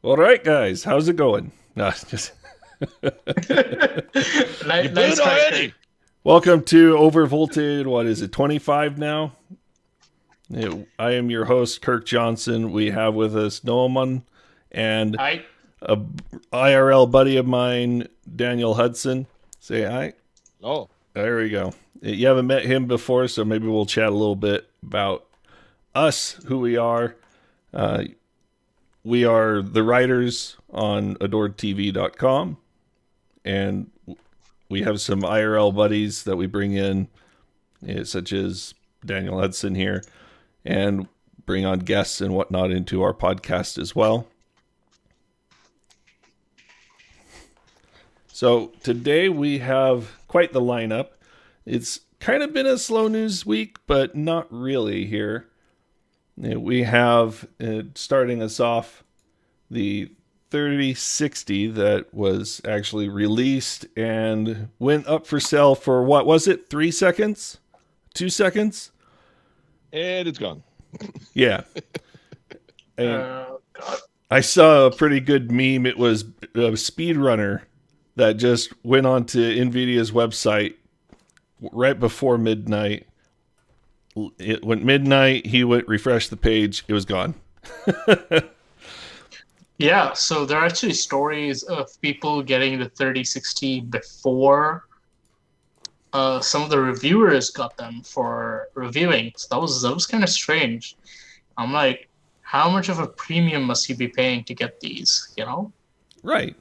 All right, guys, how's it going? No, just You blew Nice it try, already. Craig. welcome to Overvolted. What is it, 25 now? I am your host, Kirk Johnson. We have with us Noaman and I a IRL buddy of mine, Daniel Hudson. Say hi. Oh, There we go. You haven't met him before, so maybe we'll chat a little bit about us, who we are. We are the writers on AdoredTV.com, and we have some IRL buddies that we bring in, such as Daniel Hudson here, and bring on guests and whatnot into our podcast as well. So today we have quite the lineup. It's kind of been a slow news week, but not really here. We have, starting us off, the 3060 that was actually released and went up for sale for, what was it, 3 seconds? 2 seconds? and it's gone. Yeah. And God. I saw a pretty good meme. It was a speedrunner that just went onto Nvidia's website right before midnight. It went midnight, he went refresh the page, it was gone. Yeah, so there are actually stories of people getting the 3060 before some of the reviewers got them for reviewing. So that was kind of strange. I'm like, how much of a premium must you be paying to get these, you know? Right.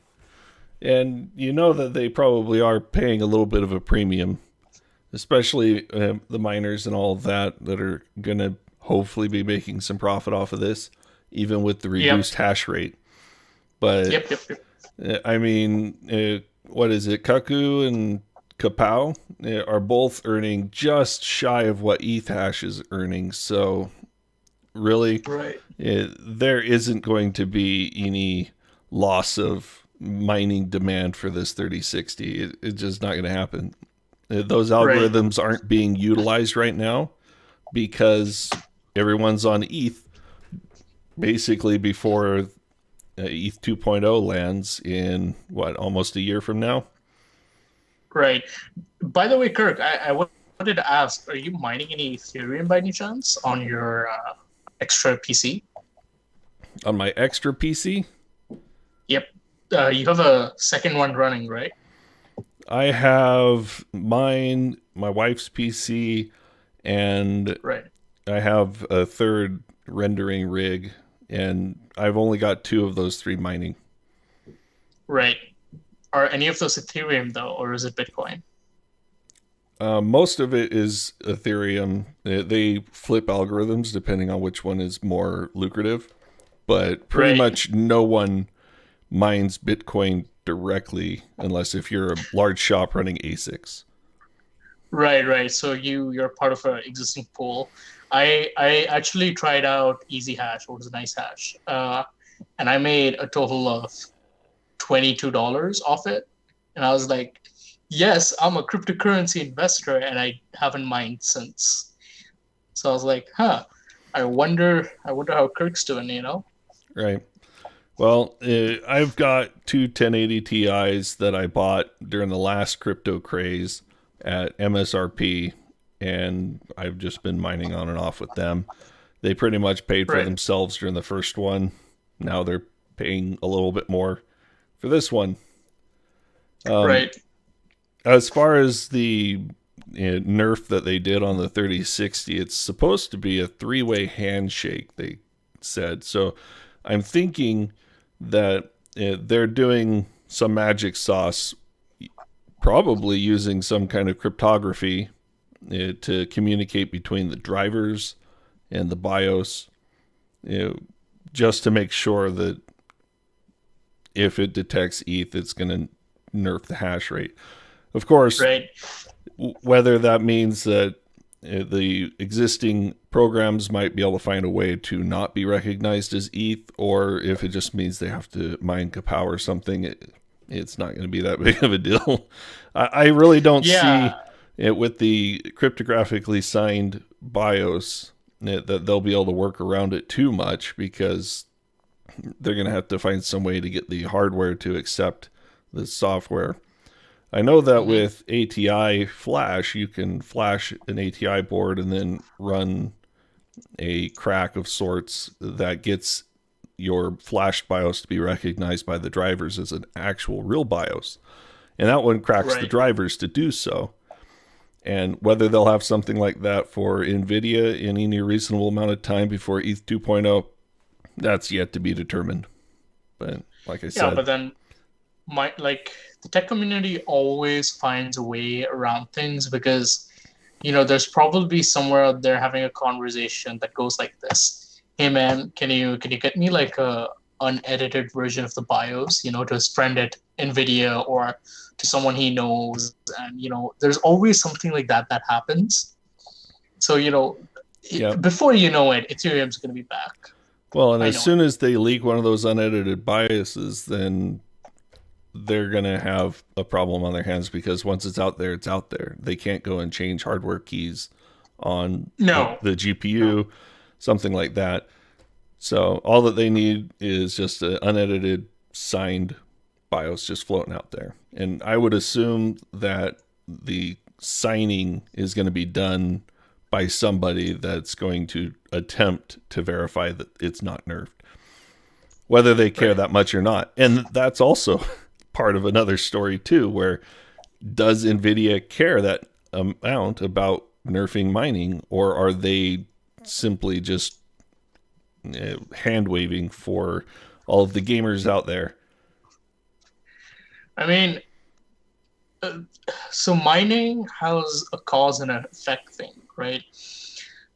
And you know that they probably are paying a little bit of a premium, especially the miners and all of that are going to hopefully be making some profit off of this, even with the reduced hash rate. But, Yep. I mean, what is it? Kaku and Kapow are both earning just shy of what ETH hash is earning. So, really, Right. there isn't going to be any loss of mining demand for this 3060. It's just not going to happen. Those algorithms aren't being utilized right now because everyone's on ETH basically before ETH 2.0 lands in, almost a year from now? Right. By the way, Kirk, I wanted to ask, are you mining any Ethereum by any chance on your extra PC? On my extra PC? Yep. You have a second one running, right? I have mine, my wife's PC, and Right. I have a third rendering rig, and I've only got 2 of those 3 mining. Right. Are any of those Ethereum, though, or is it Bitcoin? Most of it is Ethereum. They flip algorithms depending on which one is more lucrative, but pretty much no one mines Bitcoin directly unless if you're a large shop running ASICs. Right. So you're part of an existing pool. I actually tried out Easy Hash, which was a nice hash, and I made a total of $22 off it. And I was like, yes, I'm a cryptocurrency investor, and I haven't mined since. So I was like, I wonder how Kirk's doing, you know? Right. Well, I've got 2 1080 Ti's that I bought during the last crypto craze at MSRP, and I've just been mining on and off with them. They pretty much paid for themselves during the first one. Now they're paying a little bit more for this one. Right. As far as the nerf that they did on the 3060, it's supposed to be a 3-way handshake, they said. So I'm thinking that they're doing some magic sauce, probably using some kind of cryptography to communicate between the drivers and the BIOS, just to make sure that if it detects ETH, it's going to nerf the hash rate. Of course, whether that means that the existing programs might be able to find a way to not be recognized as ETH, or if it just means they have to mine Kapow or something, it's not going to be that big of a deal. I really don't see it with the cryptographically signed BIOS that they'll be able to work around it too much, because they're going to have to find some way to get the hardware to accept the software. I know that with ATI Flash, you can flash an ATI board and then run a crack of sorts that gets your flashed BIOS to be recognized by the drivers as an actual real BIOS. And that one cracks the drivers to do so. And whether they'll have something like that for Nvidia in any reasonable amount of time before ETH 2.0, that's yet to be determined. But like I said... Yeah, but then the tech community always finds a way around things because, there's probably somewhere out there having a conversation that goes like this. Hey man, can you get me like a unedited version of the BIOS, to his friend at Nvidia or to someone he knows, and there's always something like that happens. So before you know it, Ethereum's going to be back. Well, and as soon as they leak one of those unedited BIOSes, then they're going to have a problem on their hands because once it's out there, it's out there. They can't go and change hardware keys on the GPU, something like that. So all that they need is just an unedited, signed BIOS just floating out there. And I would assume that the signing is going to be done by somebody that's going to attempt to verify that it's not nerfed, whether they care that much or not. And that's also part of another story too, where does Nvidia care that amount about nerfing mining, or are they simply just hand waving for all of the gamers out there? I mean, so mining has a cause and an effect thing, right?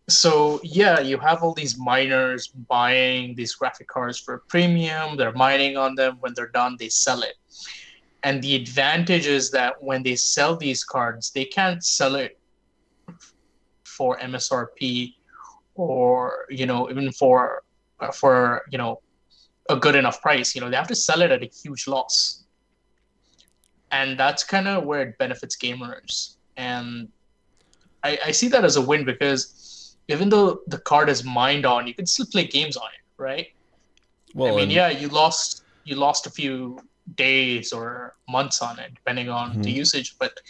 So yeah, you have all these miners buying these graphic cards for a premium. They're mining on them. When they're done, they sell it. And the advantage is that when they sell these cards, they can't sell it for MSRP or, even for a good enough price. They have to sell it at a huge loss. And that's kind of where it benefits gamers. And I see that as a win because even though the card is mined on, you can still play games on it, right? Well, you lost a few days or months on it, depending on the usage, but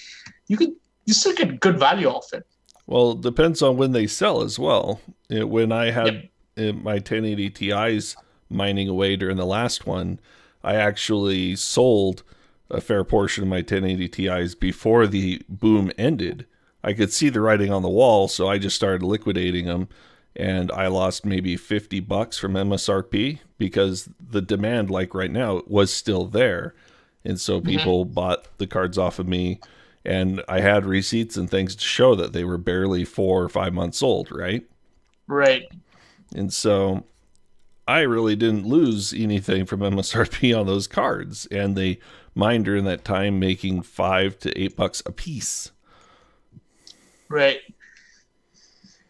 you still get good value off it. Well, it depends on when they sell as well. When I had my 1080 Ti's mining away during the last one, I actually sold a fair portion of my 1080 Ti's before the boom ended. I could see the writing on the wall, so I just started liquidating them, and I lost maybe $50 from MSRP because the demand, like right now, was still there. And so people bought the cards off of me, and I had receipts and things to show that they were barely 4 or 5 months old, right? Right. And so I really didn't lose anything from MSRP on those cards, and they mined during that time making $5 to $8 a piece. Right.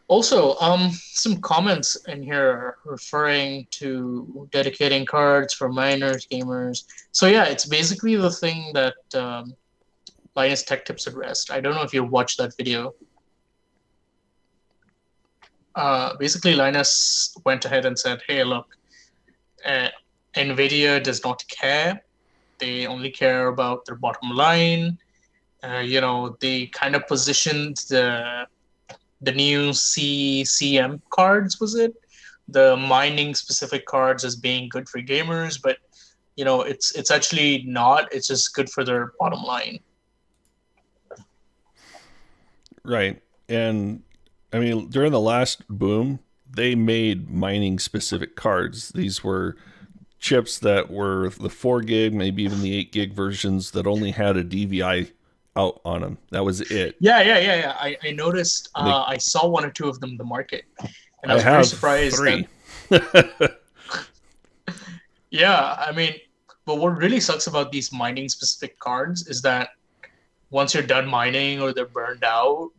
Also, some comments in here referring to dedicating cards for miners, gamers. So yeah, it's basically the thing that Linus Tech Tips addressed. I don't know if you watched that video. Basically, Linus went ahead and said, hey, look, Nvidia does not care. They only care about their bottom line. They kind of positioned the new CM cards, was it? The mining specific cards as being good for gamers, but it's actually not. It's just good for their bottom line. Right. And I mean, during the last boom, they made mining specific cards. These were chips that were the 4 gig, maybe even the 8 gig versions that only had a DVI out on them. That was it. Yeah. I noticed. I saw 1 or 2 of them in the market, and I was very surprised. 3. Yeah, I mean, but what really sucks about these mining specific cards is that once you're done mining or they're burned out,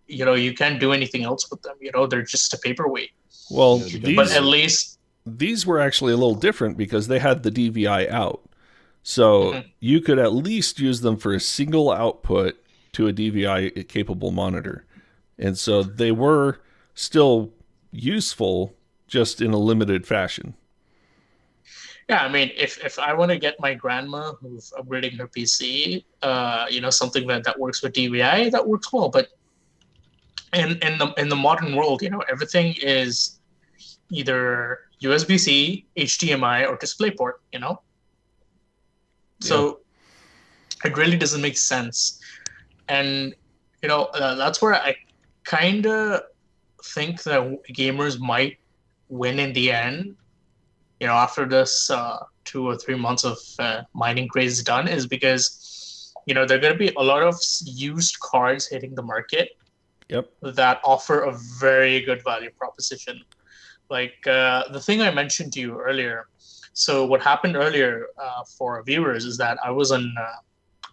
you can't do anything else with them. They're just a paperweight. Well, but at least these were actually a little different because they had the DVI out. So you could at least use them for a single output to a DVI capable monitor. And so they were still useful, just in a limited fashion. Yeah, I mean, if I want to get my grandma who's upgrading her PC, something that works with DVI, that works well. But in the modern world, everything is either USB-C, HDMI, or DisplayPort. So it really doesn't make sense. And that's where I kind of think that gamers might win in the end. After this 2 or 3 months of mining craze is done, is because there are going to be a lot of used cards hitting the market. Yep. That offer a very good value proposition. Like the thing I mentioned to you earlier. So what happened earlier for viewers is that I was on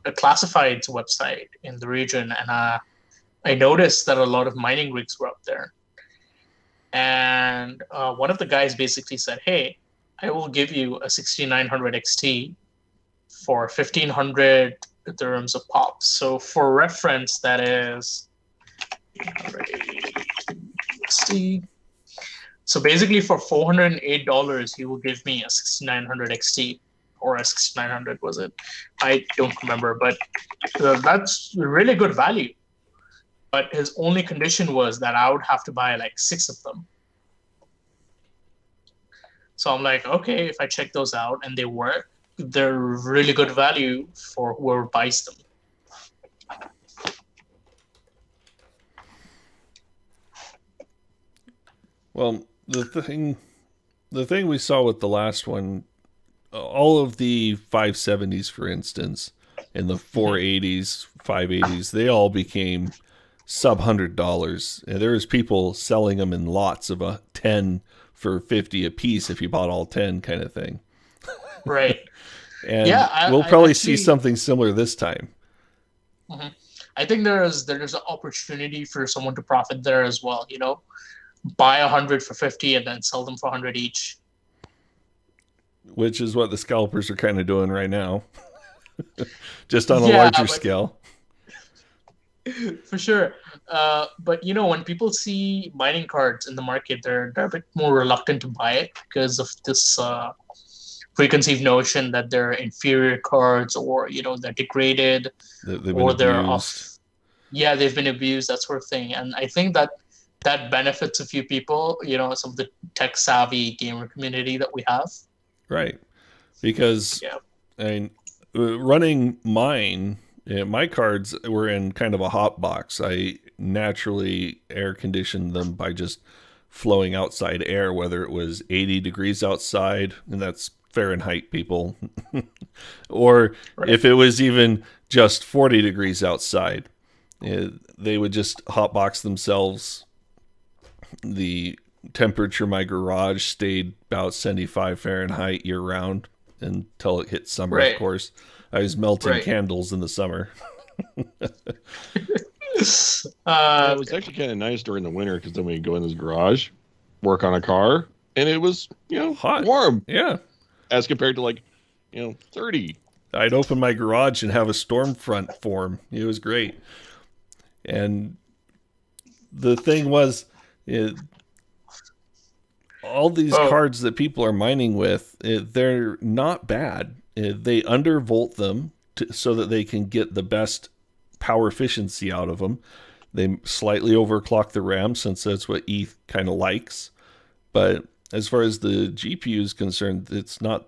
a classifieds website in the region, and I noticed that a lot of mining rigs were up there. And one of the guys basically said, "Hey, I will give you a 6900 XT for 1500 dirhams a pop." So for reference, that is XT. So basically, for $408, he will give me a 6900 XT, or a 6900 was it? I don't remember, but that's really good value. But his only condition was that I would have to buy like 6 of them. So I'm like, okay, if I check those out and they work, they're really good value for whoever buys them. Well, the thing we saw with the last one, all of the 570s, for instance, and the 480s, 580s, they all became sub $100. And there was people selling them in lots of 10 for 50 a piece if you bought all 10, kind of thing. Right. And we'll probably see something similar this time. Mm-hmm. I think there's an opportunity for someone to profit there as well. Buy 100 for 50 and then sell them for 100 each. Which is what the scalpers are kind of doing right now. Just on a larger scale. For sure. But when people see mining cards in the market, they're a bit more reluctant to buy it because of this preconceived notion that they're inferior cards, or they're degraded, or they're off. Yeah, they've been abused, that sort of thing. And I think that benefits a few people, some of the tech savvy gamer community that we have. Right. Because I mean, running mine, my cards were in kind of a hot box. I naturally air conditioned them by just flowing outside air, whether it was 80 degrees outside, and that's Fahrenheit, people, or if it was even just 40 degrees outside, they would just hotbox themselves. The temperature in my garage stayed about 75 Fahrenheit year round until it hit summer, of course. I was melting candles in the summer. It was actually kind of nice during the winter, because then we could go in this garage, work on a car, and it was, hot, warm. Yeah. As compared to 30. I'd open my garage and have a storm front form. It was great. And the thing was, all these cards that people are mining with, they're not bad. They undervolt them so that they can get the best power efficiency out of them. They slightly overclock the RAM, since that's what ETH kind of likes. But as far as the GPU is concerned, it's not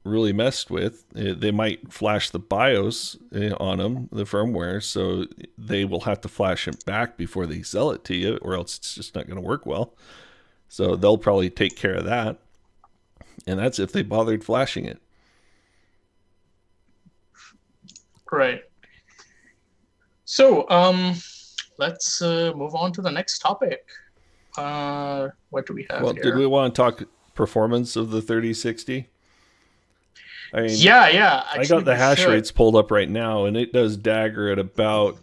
really messed with. They might flash the BIOS on them, the firmware, so they will have to flash it back before they sell it to you, or else it's just not going to work well. So they'll probably take care of that. And that's if they bothered flashing it. Right. So, let's move on to the next topic. What do we have here? Did we want to talk performance of the 3060? I mean, yeah. I got the hash rates pulled up right now, and it does dagger at about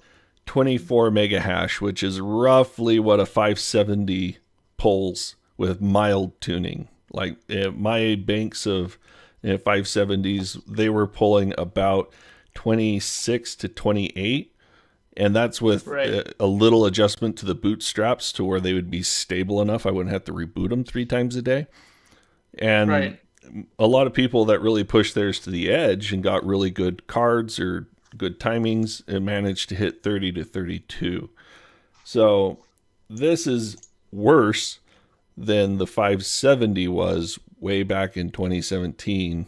24 mega hash, which is roughly what a 570 pulls with mild tuning. Like my banks of 570s, they were pulling about 26 to 28. And that's with a little adjustment to the bootstraps to where they would be stable enough I wouldn't have to reboot them 3 times a day. And a lot of people that really pushed theirs to the edge and got really good cards or good timings and managed to hit 30 to 32. So this is worse than the 570 was way back in 2017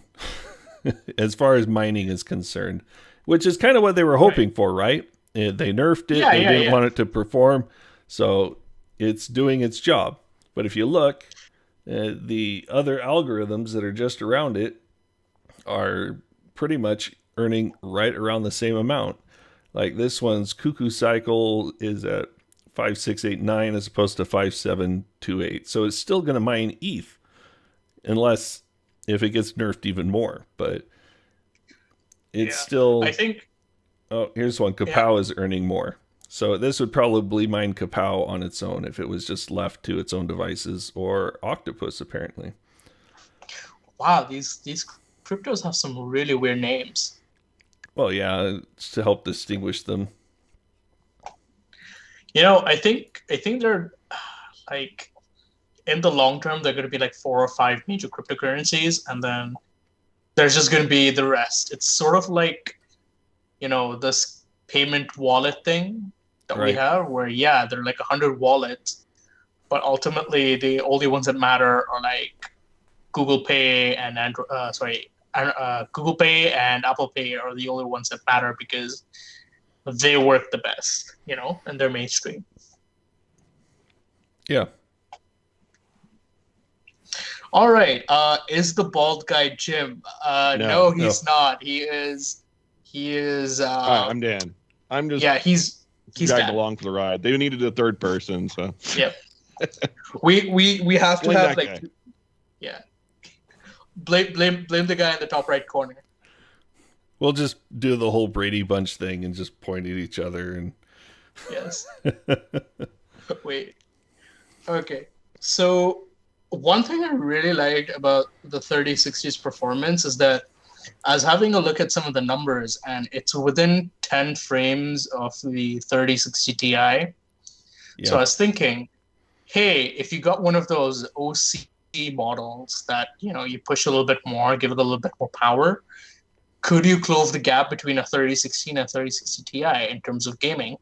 as far as mining is concerned, which is kind of what they were hoping for, right? They nerfed it. They didn't want it to perform. So it's doing its job. But if you look, the other algorithms that are just around it are pretty much earning right around the same amount. Like this one's cuckoo cycle is at 5689 as opposed to 5728. So it's still going to mine ETH unless if it gets nerfed even more. But it's still... I think... Oh, here's one. Kapow is earning more. So this would probably mine Kapow on its own if it was just left to its own devices, or Octopus apparently. Wow, these cryptos have some really weird names. Well, yeah, it's to help distinguish them. I think they're like in the long term they're going to be like 4 or 5 major cryptocurrencies, and then there's just going to be the rest. It's sort of like this payment wallet thing that we have, where there are like 100 wallets, but ultimately the only ones that matter are like Google Pay and Google Pay and Apple Pay are the only ones that matter because they work the best, and they're mainstream. Yeah. All right. Is the bald guy Jim? No, he's not. He is. Hi, I'm Dan. I'm just. He's dragged along for the ride. They needed a third person, so. Yep. we have to have like. Guy. Yeah. Blame the guy in the top right corner. We'll just do the whole Brady Bunch thing and just point at each other and. Yes. Wait. Okay. So one thing I really liked about the 3060's performance is that I was having a look at some of the numbers, and it's within 10 frames of the 3060 Ti. Yeah. So I was thinking, hey, if you got one of those OC models that, you push a little bit more, give it a little bit more power, could you close the gap between a 3060 and a 3060 Ti in terms of gaming?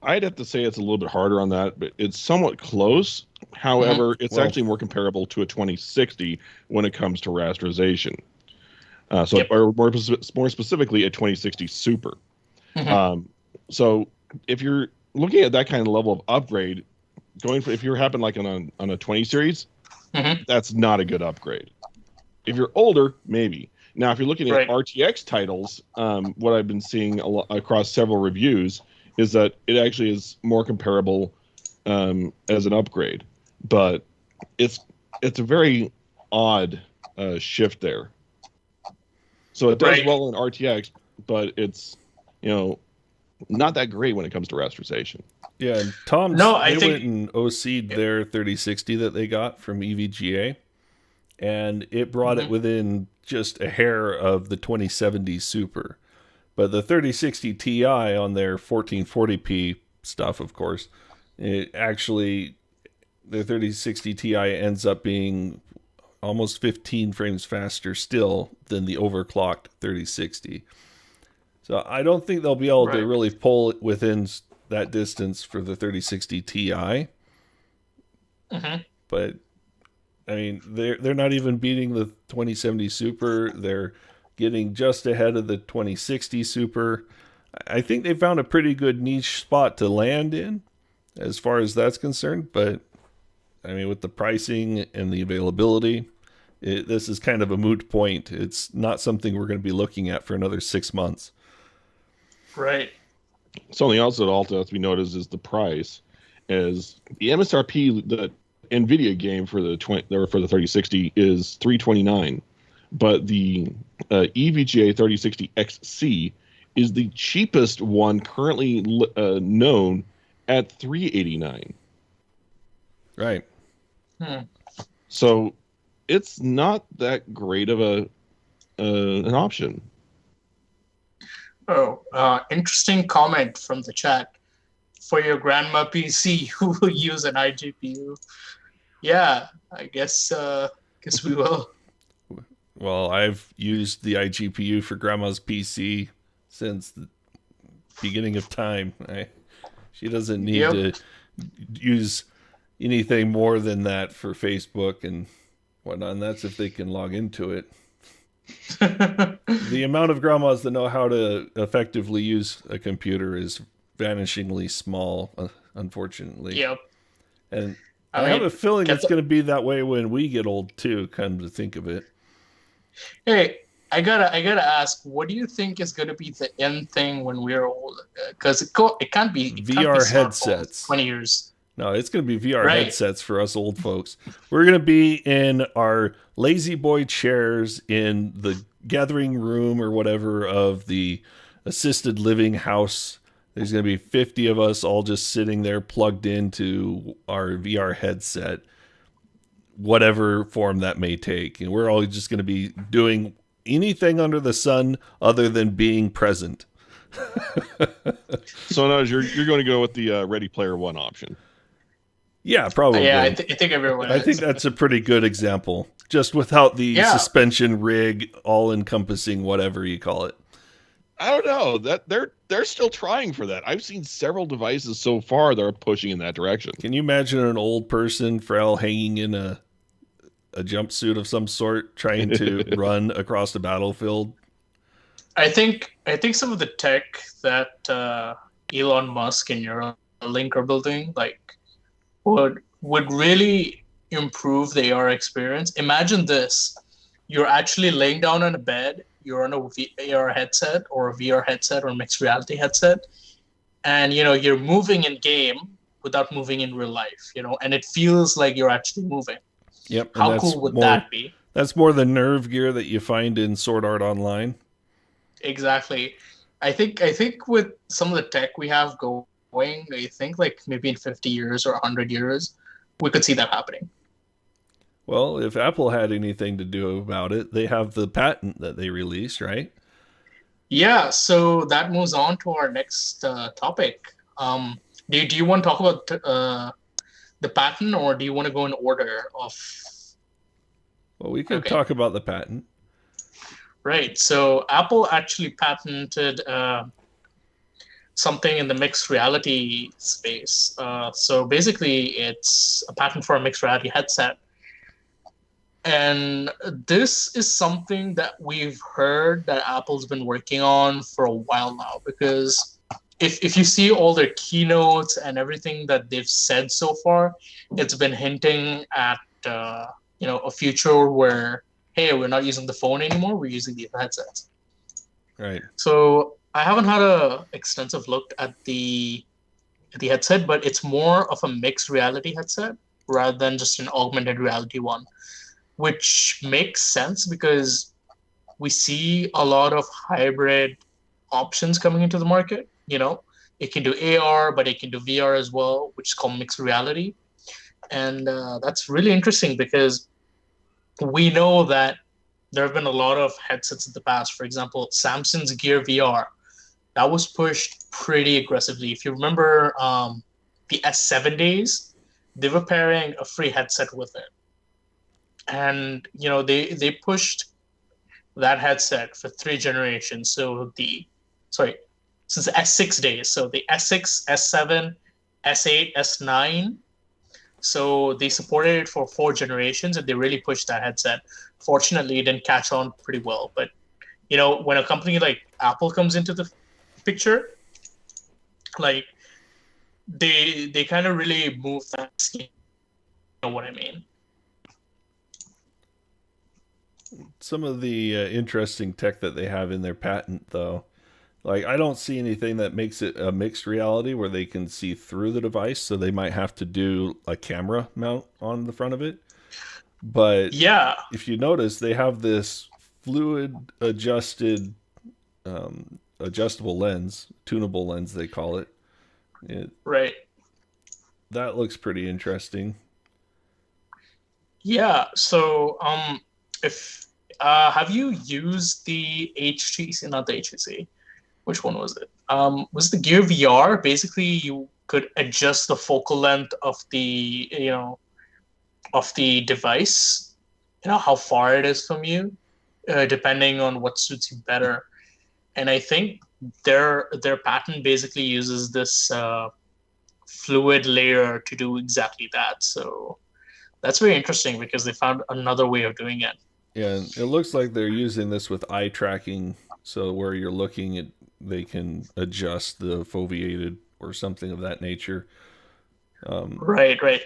I'd have to say it's a little bit harder on that, but it's somewhat close. However, it's actually more comparable to a 2060 when it comes to rasterization. Or more specifically, a 2060 Super. So if you're looking at that kind of level of upgrade, if you're happening like on a 20 series, that's not a good upgrade. If you're older, maybe. Now, if you're looking at RTX titles, what I've been seeing across several reviews is that it actually is more comparable as an upgrade. But it's a very odd shift there. So it does well in RTX, but it's not that great when it comes to rasterization. Yeah, and Tom, they went and OC'd their 3060 that they got from EVGA, and it brought it within just a hair of the 2070 Super. But the 3060 Ti on their 1440p stuff, of course, the 3060 Ti ends up being almost 15 frames faster still than the overclocked 3060. So I don't think they'll be able to really pull it within that distance for the 3060 Ti. But I mean, they're not even beating the 2070 Super. They're getting just ahead of the 2060 Super. I think they found a pretty good niche spot to land in as far as that's concerned. But I mean, with the pricing and the availability, this is kind of a moot point. It's not something we're going to be looking at for another 6 months. Right. Something else that also has to be noticed is the price. Is the MSRP, the Nvidia game for the 3060 is $329, but the EVGA 3060 XC is the cheapest one currently known at $389. Right. So it's not that great of an option. Interesting comment from the chat. For your grandma PC, who will use an iGPU? Yeah, I guess Guess we will. Well, I've used the iGPU for Grandma's PC since the beginning of time. She doesn't need to use anything more than that for Facebook and whatnot. And that's if they can log into it. The amount of grandmas that know how to effectively use a computer is vanishingly small, unfortunately. Yep. And I have a feeling it's going to be that way when we get old too, come to think of it. Hey, I gotta ask, what do you think is going to be the end thing when we're old? Because it can't be VR headsets. 20 years. No, it's going to be VR headsets for us old folks. We're going to be in our lazy boy chairs in the gathering room or whatever of the assisted living house. There's going to be 50 of us all just sitting there plugged into our VR headset, whatever form that may take. And we're all just going to be doing anything under the sun other than being present. So now you're going to go with the Ready Player One option. Yeah, probably. Yeah, I think everyone. I think that's a pretty good example, just without the suspension rig, all-encompassing whatever you call it. I don't know that they're still trying for that. I've seen several devices so far that are pushing in that direction. Can you imagine an old person, frail, hanging in a jumpsuit of some sort, trying to run across the battlefield? I think some of the tech that Elon Musk and Neuralink are building, like, would really improve the AR experience. Imagine this: you're actually laying down on a bed, you're on a AR headset or a VR headset or a mixed reality headset, and you're moving in game without moving in real life, and it feels like you're actually moving. Yep. How cool would that be? That's more the nerve gear that you find in Sword Art Online. Exactly. I think with some of the tech we have going, I think like maybe in 50 years or 100 years, we could see that happening. Well, if Apple had anything to do about it, they have the patent that they released, right? Yeah, so that moves on to our next topic. Do you want to talk about the patent, or do you want to go in order of... Well, we could talk about the patent. Right, so Apple actually patented something in the mixed reality space. So basically, it's a patent for a mixed reality headset. And this is something that we've heard that Apple's been working on for a while now, because if you see all their keynotes and everything that they've said so far, it's been hinting at a future where, hey, we're not using the phone anymore, we're using these headsets. Right. So I haven't had an extensive look at the headset, but it's more of a mixed reality headset rather than just an augmented reality one, which makes sense because we see a lot of hybrid options coming into the market. It can do AR, but it can do VR as well, which is called mixed reality. And that's really interesting because we know that there have been a lot of headsets in the past. For example, Samsung's Gear VR, that was pushed pretty aggressively. If you remember the S7 days, they were pairing a free headset with it. And, they pushed that headset for 3 generations. Since the S6 days. So the S6, S7, S8, S9. So they supported it for 4 generations, and they really pushed that headset. Fortunately, it didn't catch on pretty well. But, when a company like Apple comes into the picture, like, they kind of really move that scheme. You know what I mean? Some of the interesting tech that they have in their patent, though, like, I don't see anything that makes it a mixed reality where they can see through the device, so they might have to do a camera mount on the front of it. But yeah, if you notice, they have this fluid adjusted adjustable lens, tunable lens they call it. Right. That looks pretty interesting. Yeah, so if have you used the HTC, not the HTC, which one was it? Was the Gear VR? Basically, you could adjust the focal length of the device how far it is from you, depending on what suits you better. And I think their patent basically uses this fluid layer to do exactly that. So that's very interesting because they found another way of doing it. Yeah, and it looks like they're using this with eye tracking, so where you're looking at, they can adjust the foveated or something of that nature. Right, right.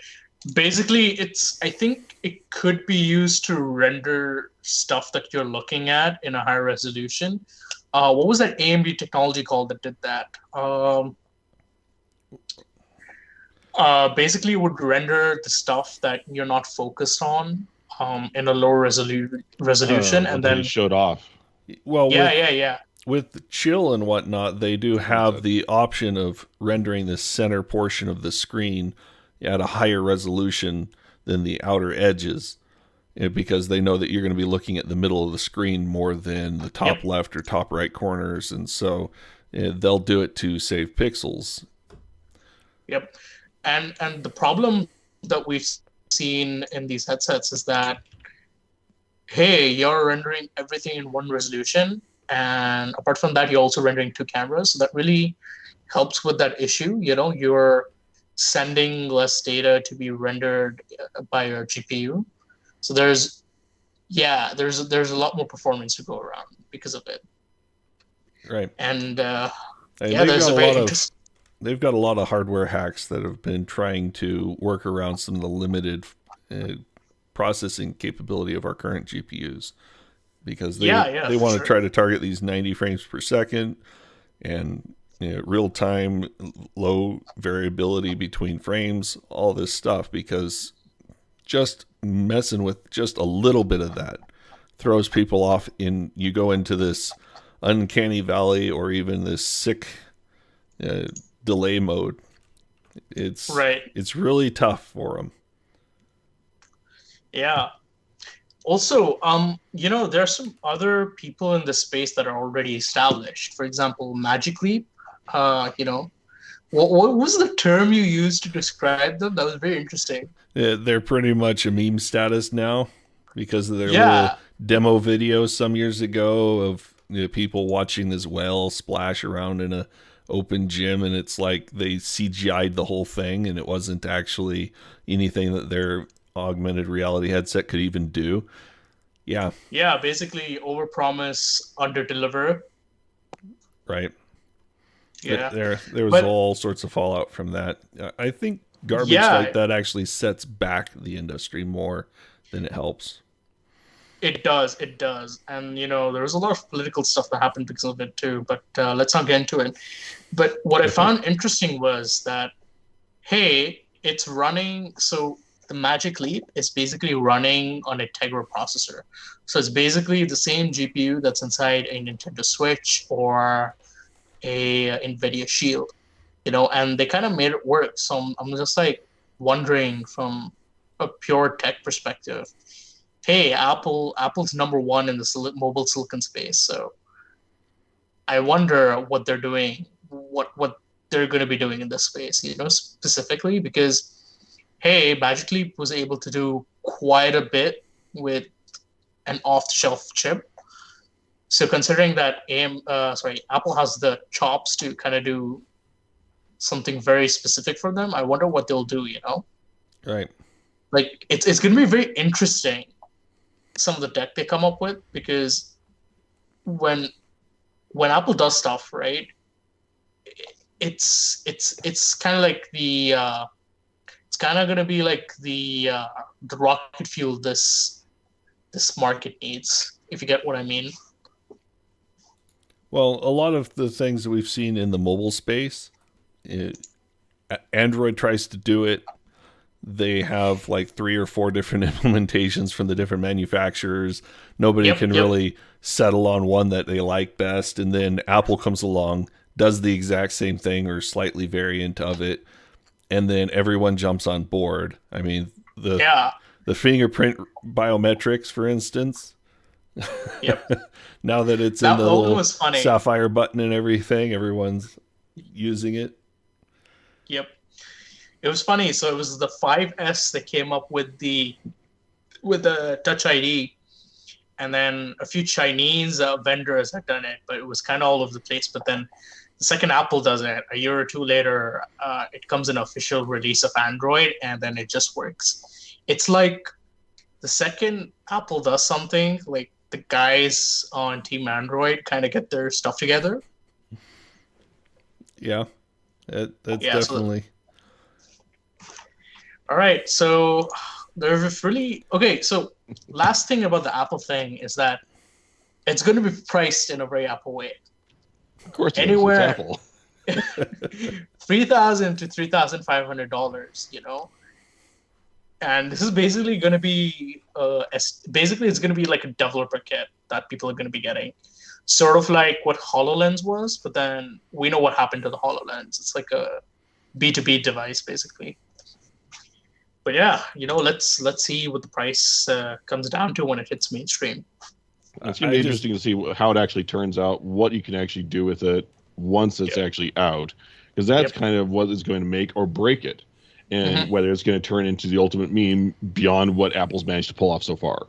Basically, I think it could be used to render stuff that you're looking at in a higher resolution. What was that AMD technology called that did that? Basically, it would render the stuff that you're not focused on in a lower resolution, and then showed off. Well, yeah. With chill and whatnot, they do have the option of rendering the center portion of the screen at a higher resolution than the outer edges, because they know that you're going to be looking at the middle of the screen more than the top left or top right corners, and so they'll do it to save pixels. Yep. And the problem that we've seen in these headsets is that, hey, you're rendering everything in one resolution, and apart from that, you're also rendering two cameras. So that really helps with that issue. You're sending less data to be rendered by your GPU. So there's a lot more performance to go around because of it. Right. And they've got a lot of hardware hacks that have been trying to work around some of the limited processing capability of our current GPUs, because they want to try to target these 90 frames per second and real time, low variability between frames, all this stuff, because just messing with just a little bit of that throws people off. You go into this uncanny valley or even this sick delay mode. It's really tough for them. Yeah. Also, there are some other people in the space that are already established. For example, Magic Leap. What was the term you used to describe them? That was very interesting. They're pretty much a meme status now because of their little demo videos some years ago of people watching this whale splash around in a open gym, and it's like they CGI'd the whole thing, and it wasn't actually anything that their augmented reality headset could even do. Yeah, basically overpromise, underdeliver. Right. Yeah, there was all sorts of fallout from that. I think garbage like that actually sets back the industry more than it helps. It does, and there was a lot of political stuff that happened because of it too. But let's not get into it. But what I found interesting was that, hey, it's running. So the Magic Leap is basically running on a Tegra processor. So it's basically the same GPU that's inside a Nintendo Switch or a Nvidia Shield, and they kind of made it work. So I'm just like wondering from a pure tech perspective, hey, Apple's number one in the mobile silicon space. So I wonder what they're doing, what they're going to be doing in this space, specifically because, hey, Magic Leap was able to do quite a bit with an off-the-shelf chip. So considering that Apple has the chops to kind of do something very specific for them, I wonder what they'll do, Right. Like it's going to be very interesting, some of the tech they come up with, because when Apple does stuff, right, it's kind of like it's kind of going to be like the rocket fuel this market needs, if you get what I mean. Well, a lot of the things that we've seen in the mobile space, Android tries to do it. They have like 3 or 4 different implementations from the different manufacturers. Nobody can really settle on one that they like best. And then Apple comes along, does the exact same thing or slightly variant of it. And then everyone jumps on board. I mean, the fingerprint biometrics, for instance. Yep. Now that it's in the little sapphire button and everything, everyone's using it. Yep. It was funny. So it was the 5S that came up with the with a Touch ID, and then a few Chinese vendors had done it, but it was kind of all over the place. But then the second Apple does it, a year or two later, it comes in official release of Android, and then it just works. It's like the second Apple does something, like the guys on Team Android kind of get their stuff together. Yeah, that's definitely. All right, so there's really okay. So last thing about the Apple thing is that it's going to be priced in a very Apple way. Of course, anywhere it's Apple. $3,000 to $3,500. You know, and this is basically going to be basically it's going to be like a developer kit that people are going to be getting, sort of like what HoloLens was. But then we know what happened to the HoloLens. It's like a B2B device, basically. But yeah, you know, let's see what the price comes down to when it hits mainstream. It's going to be interesting to see how it actually turns out, what you can actually do with it once it's actually out, because that's kind of what is going to make or break it, and whether it's going to turn into the ultimate meme beyond what Apple's managed to pull off so far.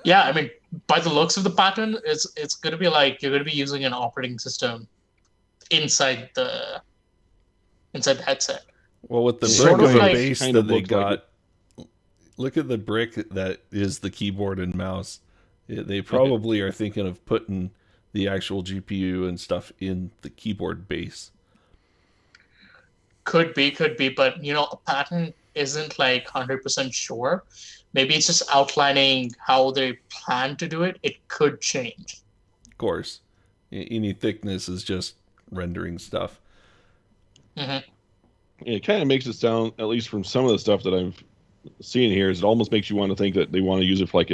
Yeah, I mean, by the looks of the pattern, it's going to be like you're going to be using an operating system inside the headset. Well, with the Sort brick of like- base kind that of they looks like got, look at the brick that is the keyboard and mouse. They probably are thinking of putting the actual GPU and stuff in the keyboard base. Could be, but you know, a pattern isn't like 100% sure. Maybe it's just outlining how they plan to do it. It could change. Of course, any thickness is just rendering stuff. It kind of makes it sound, at least from some of the stuff that I've seen here, is it almost makes you want to think that they want to use it for like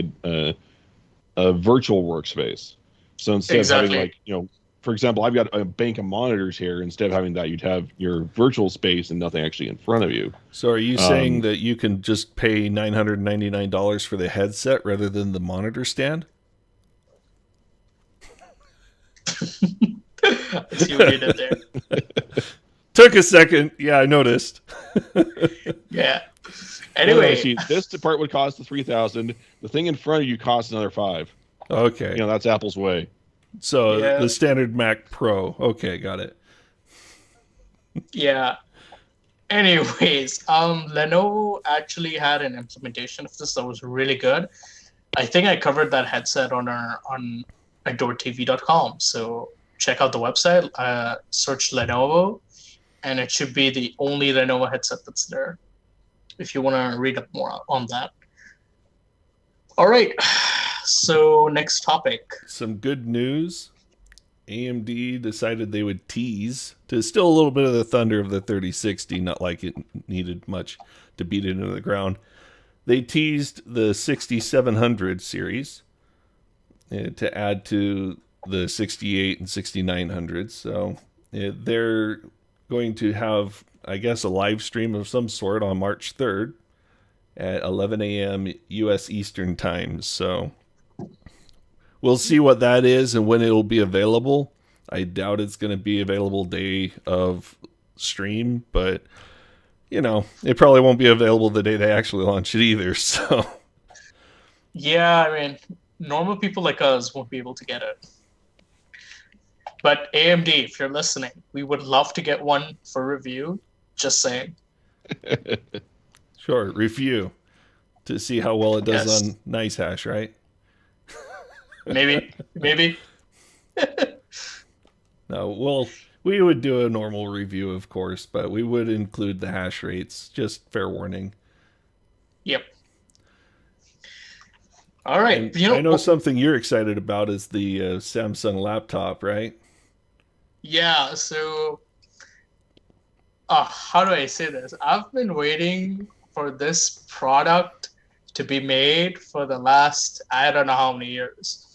a virtual workspace. So instead of having, like, you know, for example, I've got a bank of monitors here. Instead of having that, you'd have your virtual space and nothing actually in front of you. So are you saying that you can just pay $999 for the headset rather than the monitor stand? I see what you did there. Took a second. Yeah, I noticed. Yeah. Anyway, see, this part would cost the $3,000. The thing in front of you costs another $5,000. Okay. You know, that's Apple's way. So the standard Mac Pro. Okay, got it. Yeah. Anyways, Lenovo actually had an implementation of this that was really good. I think I covered that headset on AdoredTV.com. So check out the website, search Lenovo, and it should be the only Lenovo headset that's there, if you want to read up more on that. All right. So next topic. Some good news. AMD decided they would tease to still a little bit of the thunder of the 3060, not like it needed much to beat it into the ground. They teased the 6700 series to add to the 68 and 6900s. So they're going to have, I guess, a live stream of some sort on March 3rd at 11 a.m. U.S. Eastern Time. So we'll see what that is and when it'll be available. I doubt it's going to be available day of stream, but, you know, it probably won't be available the day they actually launch it either. So, yeah, I mean, normal people like us won't be able to get it. But AMD, if you're listening, we would love to get one for review. Just saying. Sure, review to see how well it does on NiceHash, right? Maybe. No, well, we would do a normal review, of course, but we would include the hash rates. Just fair warning. Yep. All right. And I know something you're excited about is the Samsung laptop, right? Yeah. So, how do I say this? I've been waiting for this product to be made for the last, I don't know how many years.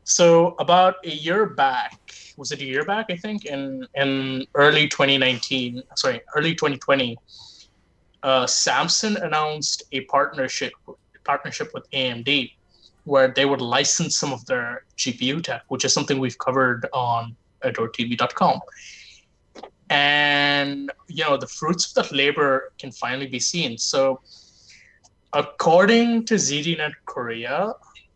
So about a year back, was it a year back? I think in early 2020, Samsung announced a partnership with AMD, where they would license some of their GPU tech, which is something we've covered on AdoredTV.com. And, you know, the fruits of that labor can finally be seen. So According to ZDNet Korea,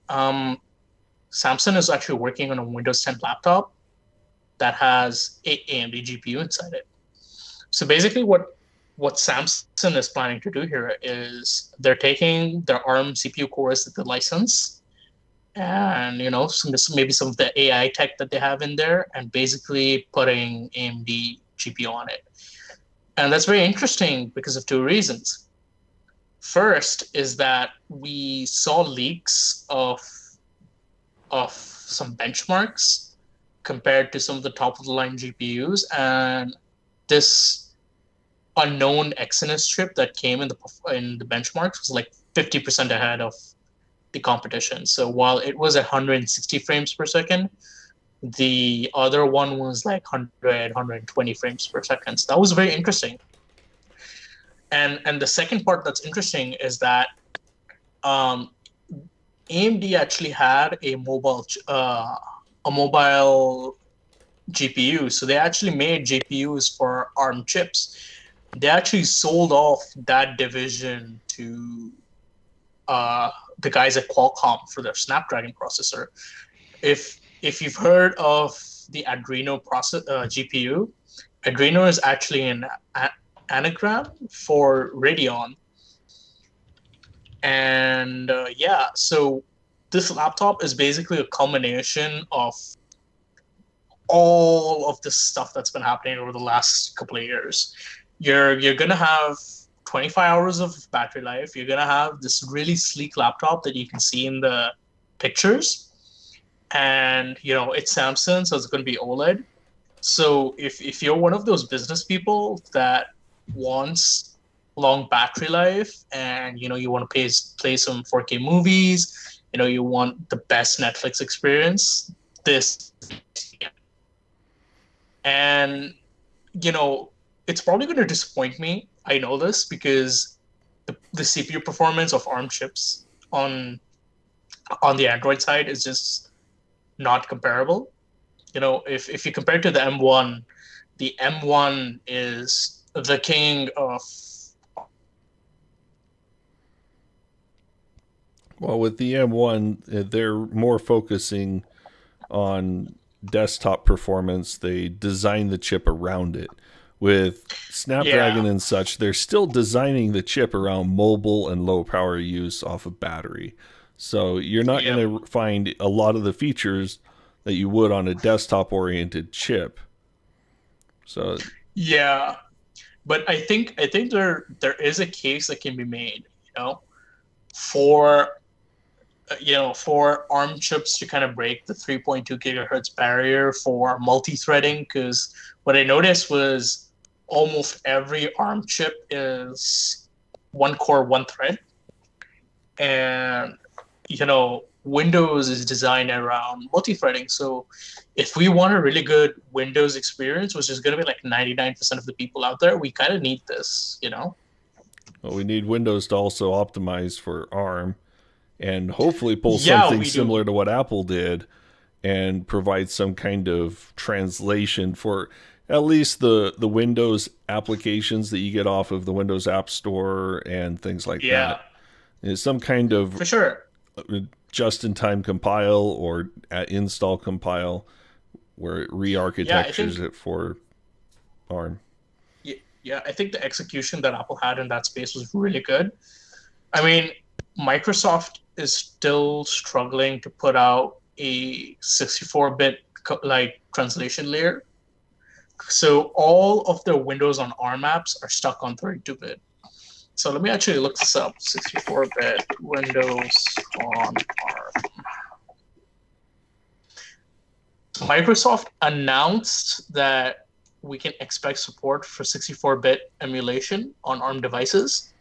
Samsung is actually working on a Windows 10 laptop that has a AMD GPU inside it. So basically, what Samsung is planning to do here is they're taking their ARM CPU cores that they license, and maybe some of the AI tech that they have in there, and basically putting AMD GPU on it. And that's very interesting because of two reasons. First is that we saw leaks of some benchmarks compared to some of the top of the line GPUs, and this unknown Exynos chip that came in the benchmarks was like 50% ahead of the competition. So while it was at 160 frames per second, the other one was like 120 frames per second. So that was very interesting. And the second part that's interesting is that AMD actually had a mobile GPU. So they actually made GPUs for ARM chips. They actually sold off that division to the guys at Qualcomm for their Snapdragon processor. If you've heard of the Adreno GPU, Adreno is actually an anagram for Radeon. And so this laptop is basically a culmination of all of this stuff that's been happening over the last couple of years. You're gonna have 25 hours of battery life. You're gonna have this really sleek laptop that you can see in the pictures, and it's Samsung, so it's gonna be OLED. So if you're one of those business people that wants long battery life, and you want to play some 4K movies, you want the best Netflix experience, this, and it's probably going to disappoint me. I know this because the CPU performance of ARM chips on the Android side is just not comparable. If you compare it to the M1, the M1 is the king of. Well, with the M1, they're more focusing on desktop performance. They design the chip around it. With Snapdragon and such, they're still designing the chip around mobile and low power use off of battery. So you're not going to find a lot of the features that you would on a desktop oriented chip. So but I think there is a case that can be made, for ARM chips to kind of break the 3.2 gigahertz barrier for multi-threading, because what I noticed was almost every ARM chip is one core, one thread. And, Windows is designed around multi-threading. So if we want a really good Windows experience, which is going to be like 99% of the people out there, we kind of need this, Well, we need Windows to also optimize for ARM and hopefully pull something similar to what Apple did and provide some kind of translation for at least the Windows applications that you get off of the Windows App Store and things like that. It's some kind of for sure just-in-time compile or install compile where it re-architectures it for ARM. Yeah, I think the execution that Apple had in that space was really good. I mean, Microsoft is still struggling to put out a 64-bit translation layer. So all of their Windows on ARM apps are stuck on 32-bit. So let me actually look this up. 64-bit Windows on ARM. Microsoft announced that we can expect support for 64-bit emulation on ARM devices.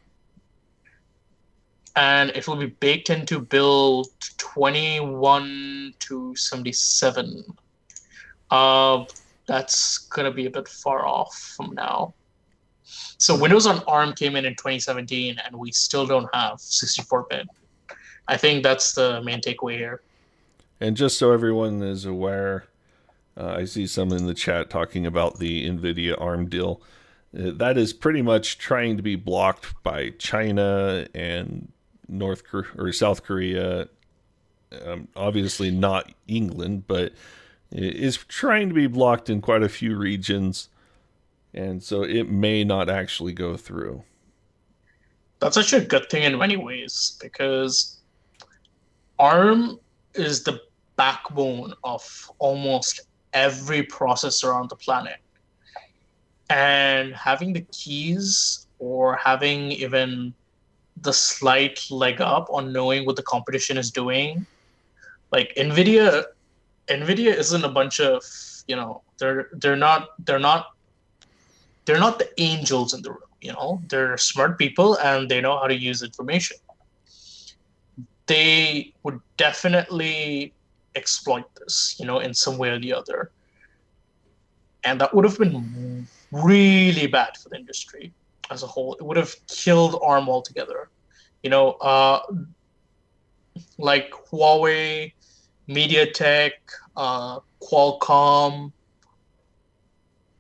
And it will be baked into build 21 to 77. That's going to be a bit far off from now. So Windows on ARM came in 2017, and we still don't have 64-bit. I think that's the main takeaway here. And just so everyone is aware, I see some in the chat talking about the Nvidia ARM deal. That is pretty much trying to be blocked by China and North Korea or South Korea, obviously not England, but is trying to be blocked in quite a few regions, and so it may not actually go through. That's actually a good thing in many ways, because ARM is the backbone of almost every processor on the planet. And having the keys, or having even the slight leg up on knowing what the competition is doing, like Nvidia isn't a bunch of, they're not the angels in the room. They're smart people and they know how to use information. They would definitely exploit this, in some way or the other. And that would have been really bad for the industry as a whole. It would have killed ARM altogether. Like Huawei, MediaTek, Qualcomm,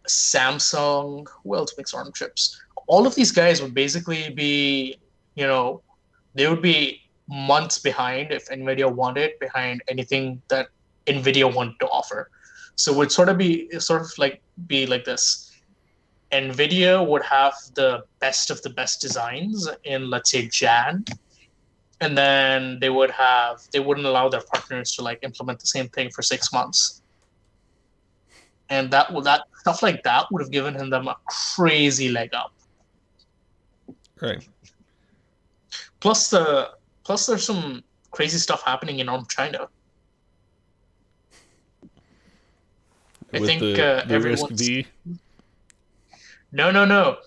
Samsung, who else makes ARM chips? All of these guys would basically be, they would be months behind if Nvidia wanted, behind anything that Nvidia wanted to offer. So it would sort of be like this. Nvidia would have the best of the best designs in, let's say, Jan, and then they wouldn't allow their partners to implement the same thing for 6 months. And that stuff like that would have given them a crazy leg up. Right. Plus there's some crazy stuff happening in China. I think the everyone's... Risk V? No.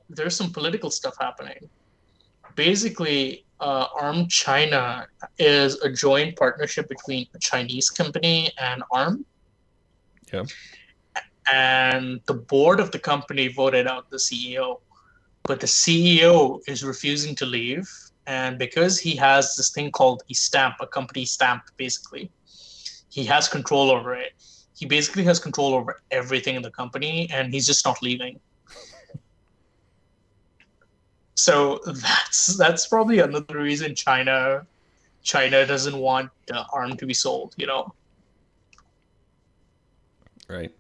There's some political stuff happening. Basically, ARM China is a joint partnership between a Chinese company and ARM. Yeah. And the board of the company voted out the CEO. But the CEO is refusing to leave. And because he has this thing called a company stamp, basically, he has control over it. He basically has control over everything in the company, and he's just not leaving. So that's probably another reason China doesn't want ARM to be sold, Right.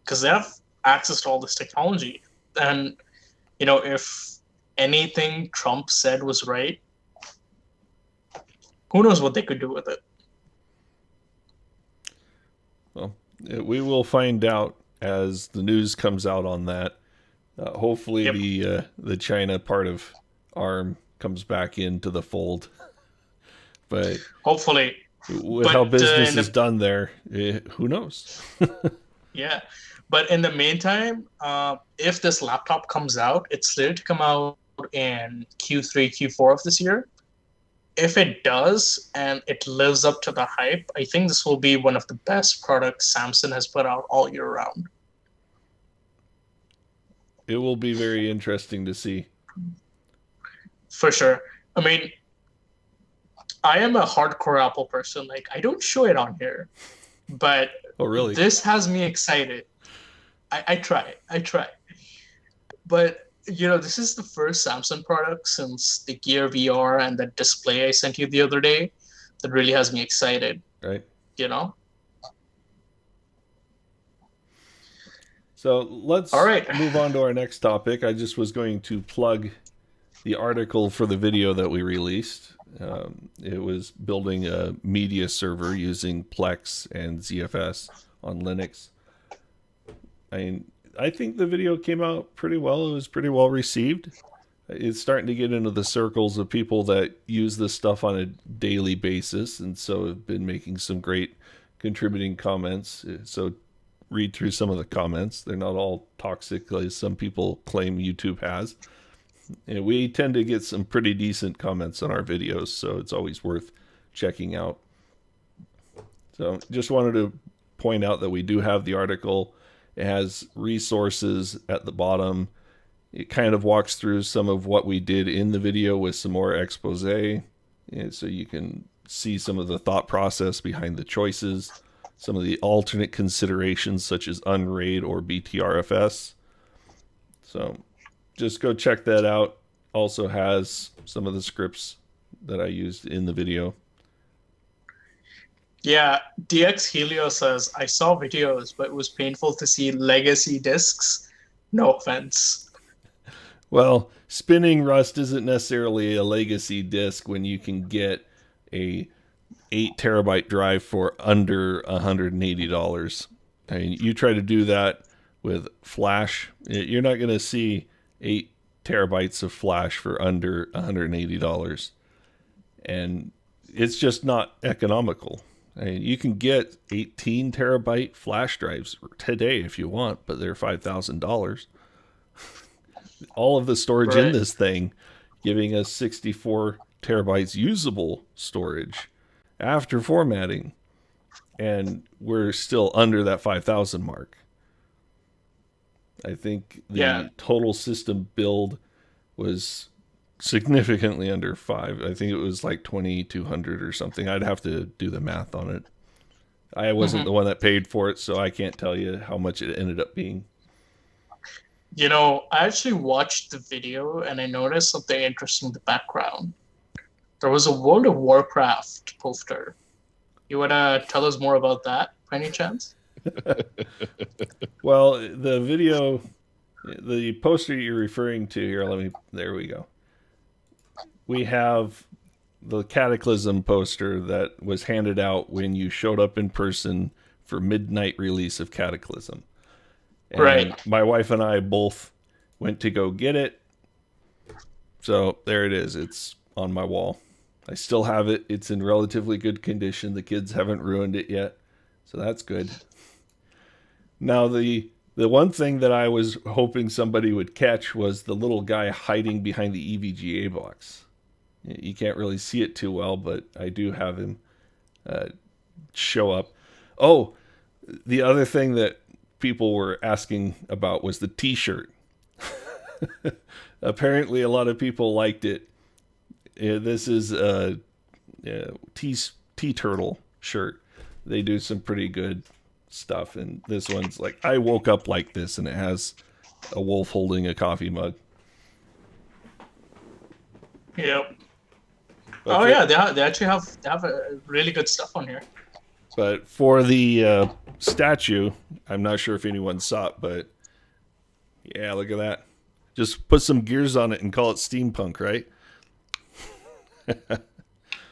Because they have access to all this technology. And, if anything Trump said was right, who knows what they could do with it. Well, we will find out as the news comes out on that. Hopefully, Yep. the China part of ARM comes back into the fold. But Hopefully, with how business is done there, who knows? Yeah, but in the meantime, if this laptop comes out, it's slated to come out in Q3, Q4 of this year. If it does, and it lives up to the hype, I think this will be one of the best products Samsung has put out all year round. It will be very interesting to see. For sure. I mean, I am a hardcore Apple person. I don't show it on here, but Oh, really? This has me excited. I try. But, this is the first Samsung product since the Gear VR and the display I sent you the other day that really has me excited. Right. So let's move on to our next topic. I just was going to plug the article for the video that we released. It was building a media server using Plex and ZFS on Linux. I think the video came out pretty well. It was pretty well received. It's starting to get into the circles of people that use this stuff on a daily basis, and so have been making some great contributing comments. So read through some of the comments. They're not all toxic as some people claim YouTube has. And we tend to get some pretty decent comments on our videos, so it's always worth checking out. So just wanted to point out that we do have the article. It has resources at the bottom. It kind of walks through some of what we did in the video with some more expose. And so you can see some of the thought process behind the choices, some of the alternate considerations such as Unraid or BTRFS. So just go check that out. also has some of the scripts that I used in the video. Yeah, DX Helio says, I saw videos, but it was painful to see legacy discs. No offense. Well, spinning Rust isn't necessarily a legacy disk when you can get a 8 terabyte drive for under $180. I mean, you try to do that with Flash, you're not going to see 8 terabytes of Flash for under $180. And it's just not economical. I mean, you can get 18 terabyte Flash drives today if you want, but they're $5,000. All of the storage in this thing giving us 64 terabytes usable storage after formatting, and we're still under that 5,000 mark. I think the total system build was significantly under 5. I think it was like 2,200 or something. I'd have to do the math on it. I wasn't the one that paid for it, so I can't tell you how much it ended up being. You know, I actually watched the video and I noticed something interesting in the background. There was a World of Warcraft poster. You want to tell us more about that, by any chance? Well, the video, the poster you're referring to here, there we go. We have the Cataclysm poster that was handed out when you showed up in person for midnight release of Cataclysm. And my wife and I both went to go get it. So there it is. It's on my wall. I still have it. It's in relatively good condition. The kids haven't ruined it yet. So that's good. Now, the one thing that I was hoping somebody would catch was the little guy hiding behind the EVGA box. You can't really see it too well, but I do have him show up. Oh, the other thing that people were asking about was the t-shirt. Apparently a lot of people liked it. This is a T-Turtle shirt. They do some pretty good stuff, and this one's like, I woke up like this, and it has a wolf holding a coffee mug. Yep. They actually have a really good stuff on here. But for the statue, I'm not sure if anyone saw it, but yeah, look at that. Just put some gears on it and call it steampunk, right?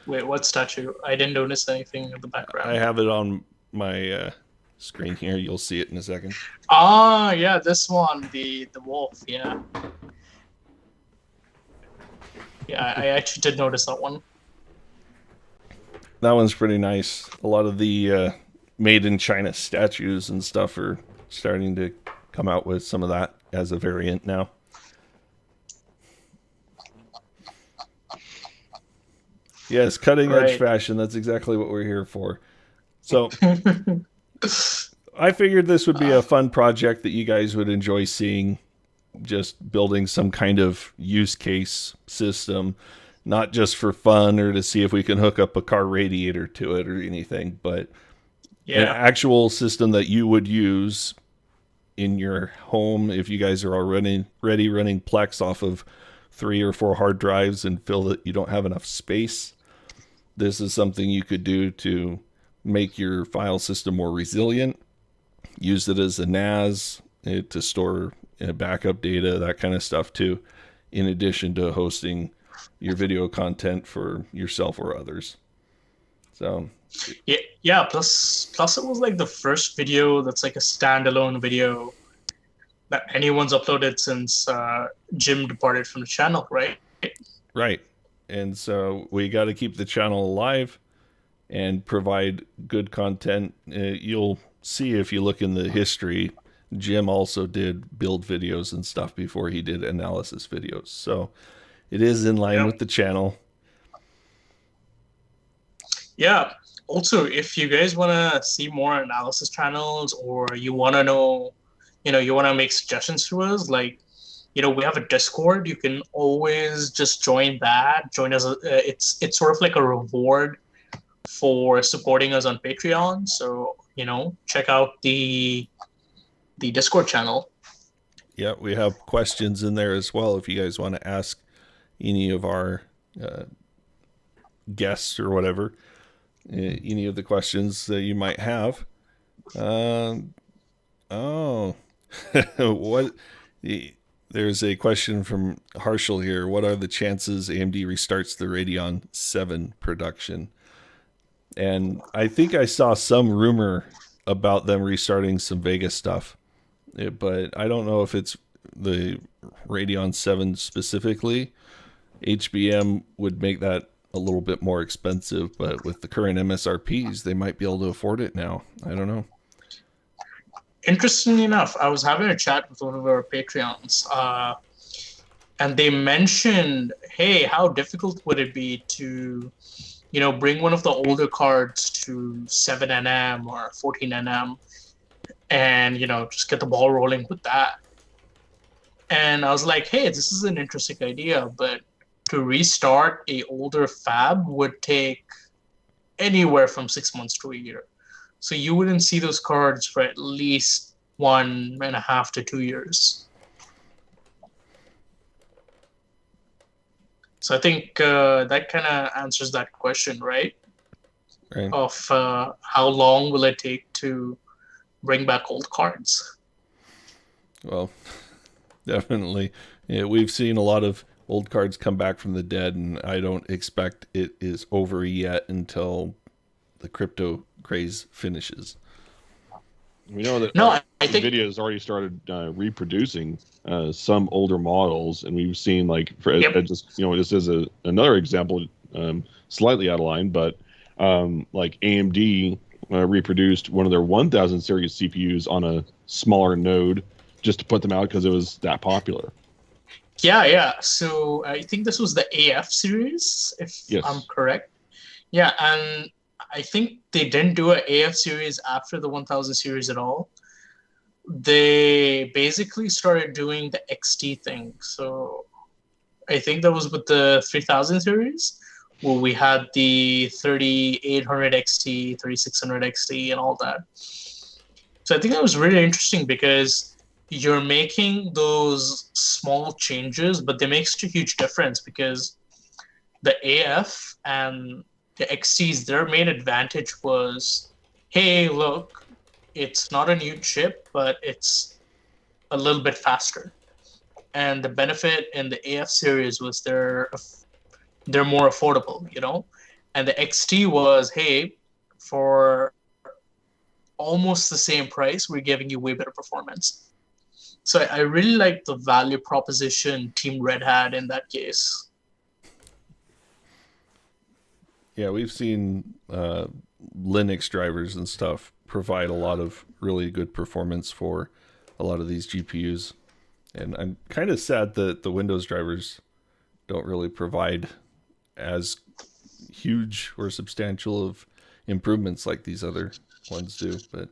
Wait, what statue? I didn't notice anything in the background. I have it on my screen here. You'll see it in a second. Ah, yeah, this one, the wolf, yeah. Yeah, I actually did notice that one. That one's pretty nice. A lot of the made in China statues and stuff are starting to come out with some of that as a variant now. Yes, cutting edge fashion. That's exactly what we're here for. So I figured this would be a fun project that you guys would enjoy seeing, just building some kind of use case system, not just for fun or to see if we can hook up a car radiator to it or anything, but an actual system that you would use in your home if you guys are already running Plex off of 3 or 4 hard drives and feel that you don't have enough space. This is something you could do to make your file system more resilient. Use it as a NAS to store backup data, that kind of stuff too, in addition to hosting your video content for yourself or others. So yeah. Plus it was like the first video that's like a standalone video that anyone's uploaded since Jim departed from the channel, right? Right. And so we got to keep the channel alive and provide good content. You'll see if you look in the history, Jim also did build videos and stuff before he did analysis videos. So it is in line with the channel. Yeah. Also, if you guys want to see more analysis channels, or you want to know, you want to make suggestions to us, like, we have a Discord. You can always just join that. Join us. It's sort of like a reward for supporting us on Patreon. So, check out the Discord channel. Yeah, we have questions in there as well if you guys want to ask any of our guests or whatever, any of the questions that you might have. What? There's a question from Harshal here. What are the chances AMD restarts the Radeon 7 production? And I think I saw some rumor about them restarting some Vega stuff, but I don't know if it's the Radeon 7 specifically. HBM would make that a little bit more expensive, but with the current MSRPs, they might be able to afford it now. I don't know. Interestingly enough, I was having a chat with one of our Patreons, and they mentioned, hey, how difficult would it be to, bring one of the older cards to 7nm or 14nm and, just get the ball rolling with that. And I was like, hey, this is an interesting idea, but to restart a older fab would take anywhere from 6 months to a year. So you wouldn't see those cards for at least 1.5 to 2 years. So I think that kind of answers that question, right? Right. Of how long will it take to bring back old cards? Well, definitely. Yeah, we've seen a lot of old cards come back from the dead, and I don't expect it is over yet until the crypto craze finishes. We know that I think Nvidia has already started reproducing some older models, and we've seen just as another example, slightly out of line, but like AMD reproduced one of their 1000 series CPUs on a smaller node just to put them out because it was that popular. Yeah. So I think this was the AF series, if I'm correct. Yeah, and I think they didn't do an AF series after the 1000 series at all. They basically started doing the XT thing. So I think that was with the 3000 series, where we had the 3800 XT, 3600 XT, and all that. So I think that was really interesting because you're making those small changes, but they make such a huge difference because the AF and the XTs, their main advantage was, hey, look, it's not a new chip, but it's a little bit faster. And the benefit in the AF series was they're more affordable, And the XT was, hey, for almost the same price, we're giving you way better performance. So I really like the value proposition Team Red had in that case. Yeah, we've seen Linux drivers and stuff provide a lot of really good performance for a lot of these GPUs. And I'm kind of sad that the Windows drivers don't really provide as huge or substantial of improvements like these other ones do. But,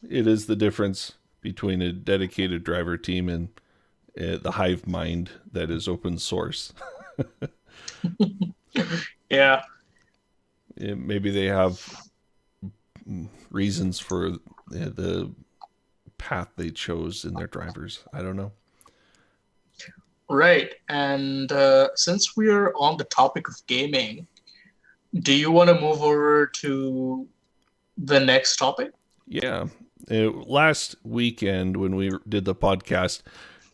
it is the difference between a dedicated driver team and the hive mind that is open source. Yeah. Maybe they have reasons for the path they chose in their drivers. I don't know. Right. And since we're on the topic of gaming, do you want to move over to the next topic? Yeah. Last weekend when we did the podcast,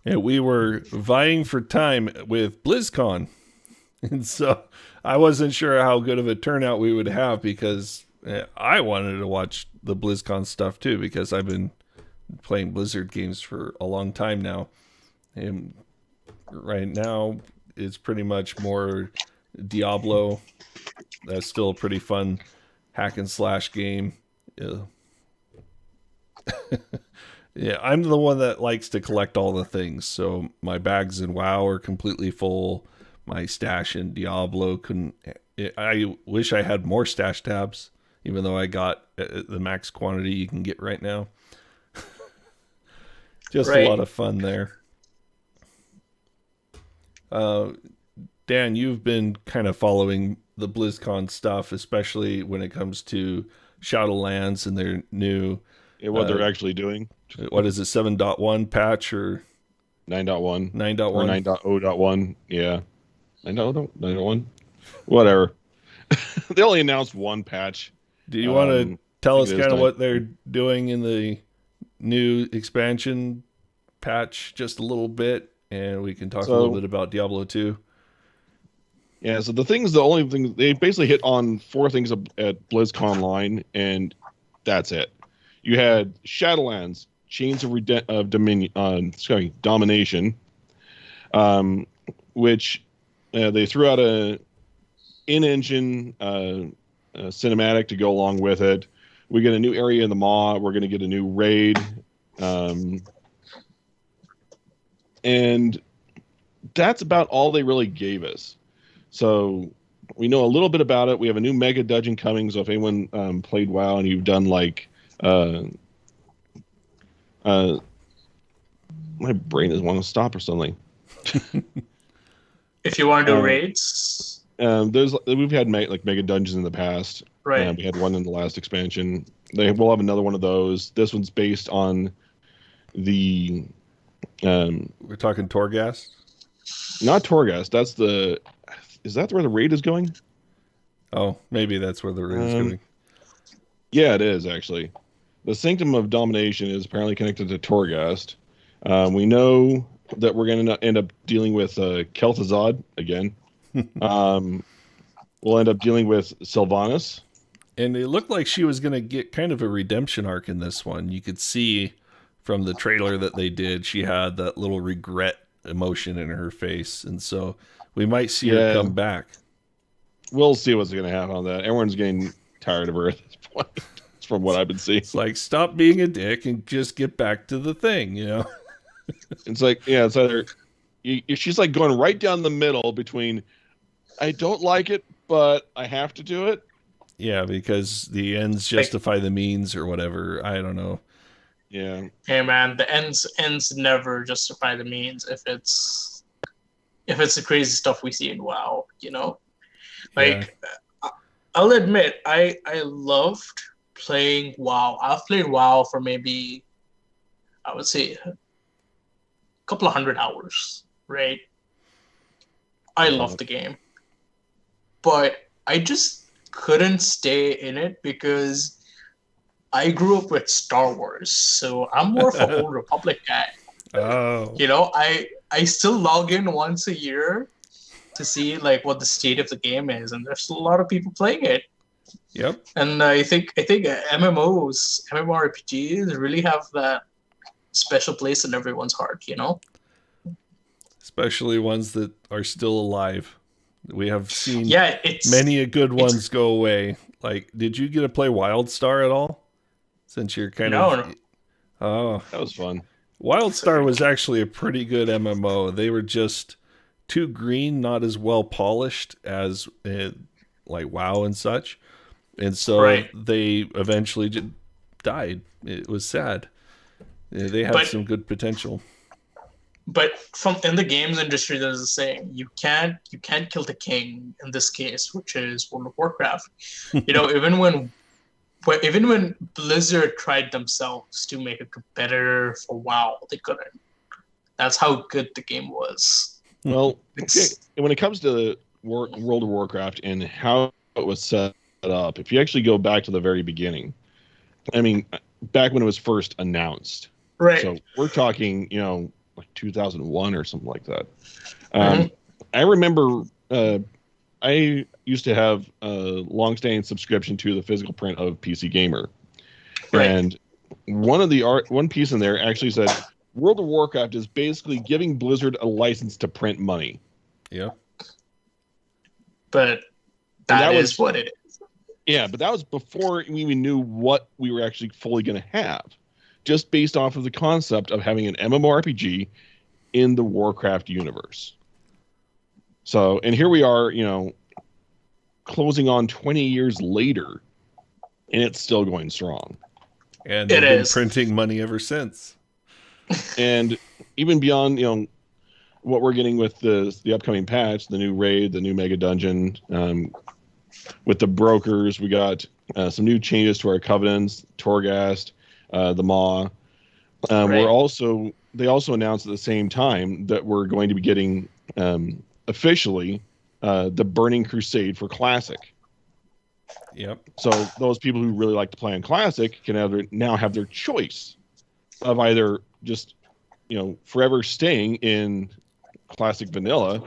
we were vying for time with BlizzCon. And so I wasn't sure how good of a turnout we would have because I wanted to watch the BlizzCon stuff too because I've been playing Blizzard games for a long time now. And right now it's pretty much more Diablo. That's still a pretty fun hack and slash game. Yeah, I'm the one that likes to collect all the things. So my bags in WoW are completely full. My stash in Diablo couldn't. I wish I had more stash tabs, even though I got the max quantity you can get right now. Just a lot of fun there. Dan, you've been kind of following the BlizzCon stuff, especially when it comes to Shadowlands and their new... what they're actually doing. What is it, 7.1 patch or... 9.1. 9.1. Or 9.0.1. Yeah. 9.0.1. Whatever. They only announced one patch. Do you want to tell us kind of 9. what they're doing in the new expansion patch just a little bit, and we can talk a little bit about Diablo 2? Yeah, so the only thing, they basically hit on 4 things at BlizzCon Online, and that's it. You had Shadowlands, Chains of Domination, which they threw out a in-engine cinematic to go along with it. We get a new area in the Maw. We're going to get a new raid. And that's about all they really gave us. So we know a little bit about it. We have a new mega dungeon coming. So if anyone played WoW and you've done like my brain doesn't want to stop or something. If you want to do raids, we've had mega dungeons in the past. Right. We had one in the last expansion. We'll have another one of those. This one's based on the. We're talking Torghast. Not Torghast. Is that where the raid is going? Oh, maybe that's where the raid is going. Yeah, it is actually. The Sanctum of Domination is apparently connected to Torghast. We know that we're going to end up dealing with Kel'Thuzad again. We'll end up dealing with Sylvanas. And it looked like she was going to get kind of a redemption arc in this one. You could see from the trailer that they did, she had that little regret emotion in her face. And so we might see her come back. We'll see what's going to happen on that. Everyone's getting tired of her at this point, from what I've been seeing. It's like, stop being a dick and just get back to the thing, you know? It's like, yeah, it's either... She's like going right down the middle between, I don't like it, but I have to do it. Yeah, because the ends justify the means or whatever. I don't know. Yeah. Hey man, the ends never justify the means if it's the crazy stuff we see in WoW, you know? Like, I'll admit, I loved playing WoW. I've played WoW for maybe, I would say, a couple of 100 hours, right? I love the game. But I just couldn't stay in it because I grew up with Star Wars, so I'm more of an Old Republic guy. Oh. You know, I still log in once a year to see like what the state of the game is, and there's a lot of people playing it. Yep. And I think MMORPGs really have that special place in everyone's heart, you know? Especially ones that are still alive. We have seen many a good ones go away. Like, did you get to play WildStar at all? Since you're kind of... No. Oh. That was fun. WildStar was actually a pretty good MMO. They were just too green, not as well polished as like WoW and such. And so they eventually just died. It was sad. They had some good potential. But in the games industry, there's a saying: you can't kill the king in this case, which is World of Warcraft. You know, even when Blizzard tried themselves to make a competitor for WoW, they couldn't. That's how good the game was. Well, when it comes to World of Warcraft and how it was set up, if you actually go back to the very beginning, I mean, back when it was first announced, right? So we're talking, you know, like 2001 or something like that. I remember I used to have a long-standing subscription to the physical print of PC Gamer, and one piece in there actually said World of Warcraft is basically giving Blizzard a license to print money. Yeah, but that is what it is. Yeah, but that was before we even knew what we were actually fully going to have, just based off of the concept of having an MMORPG in the Warcraft universe. So, and here we are, you know, closing on 20 years later, and it's still going strong. And they've been printing money ever since. And even beyond, you know, what we're getting with the upcoming patch, the new raid, the new mega dungeon, with the brokers, we got some new changes to our covenants, Torghast, the Maw. We're also they also announced at the same time that we're going to be getting officially the Burning Crusade for Classic. Yep. So those people who really like to play on Classic can now have their choice of either just, forever staying in Classic Vanilla,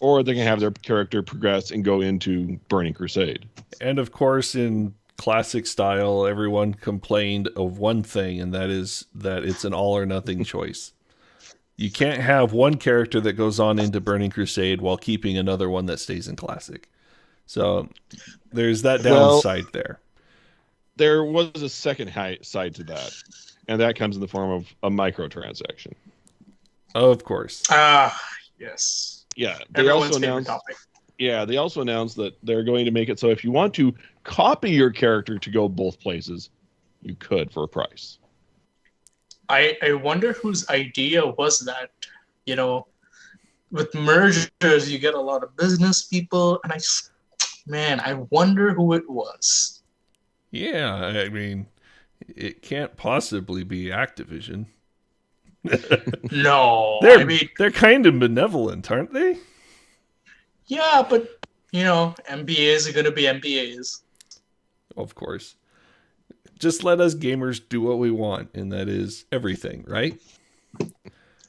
or they can have their character progress and go into Burning Crusade. And of course, in Classic style, everyone complained of one thing, and that is that it's an all or nothing choice. You can't have one character that goes on into Burning Crusade while keeping another one that stays in Classic. So there's that downside there. There was a second side to that, and that comes in the form of a microtransaction. Of course. Yes. Yeah. Everyone's favorite topic. Yeah, they also announced that they're going to make it so if you want to copy your character to go both places, you could for a price. I wonder whose idea was that. With mergers, you get a lot of business people, and I wonder who it was. Yeah, I mean, it can't possibly be Activision. No, they're kind of benevolent, aren't they? Yeah, but MBAs are going to be MBAs. Of course. Just let us gamers do what we want, and that is everything, right?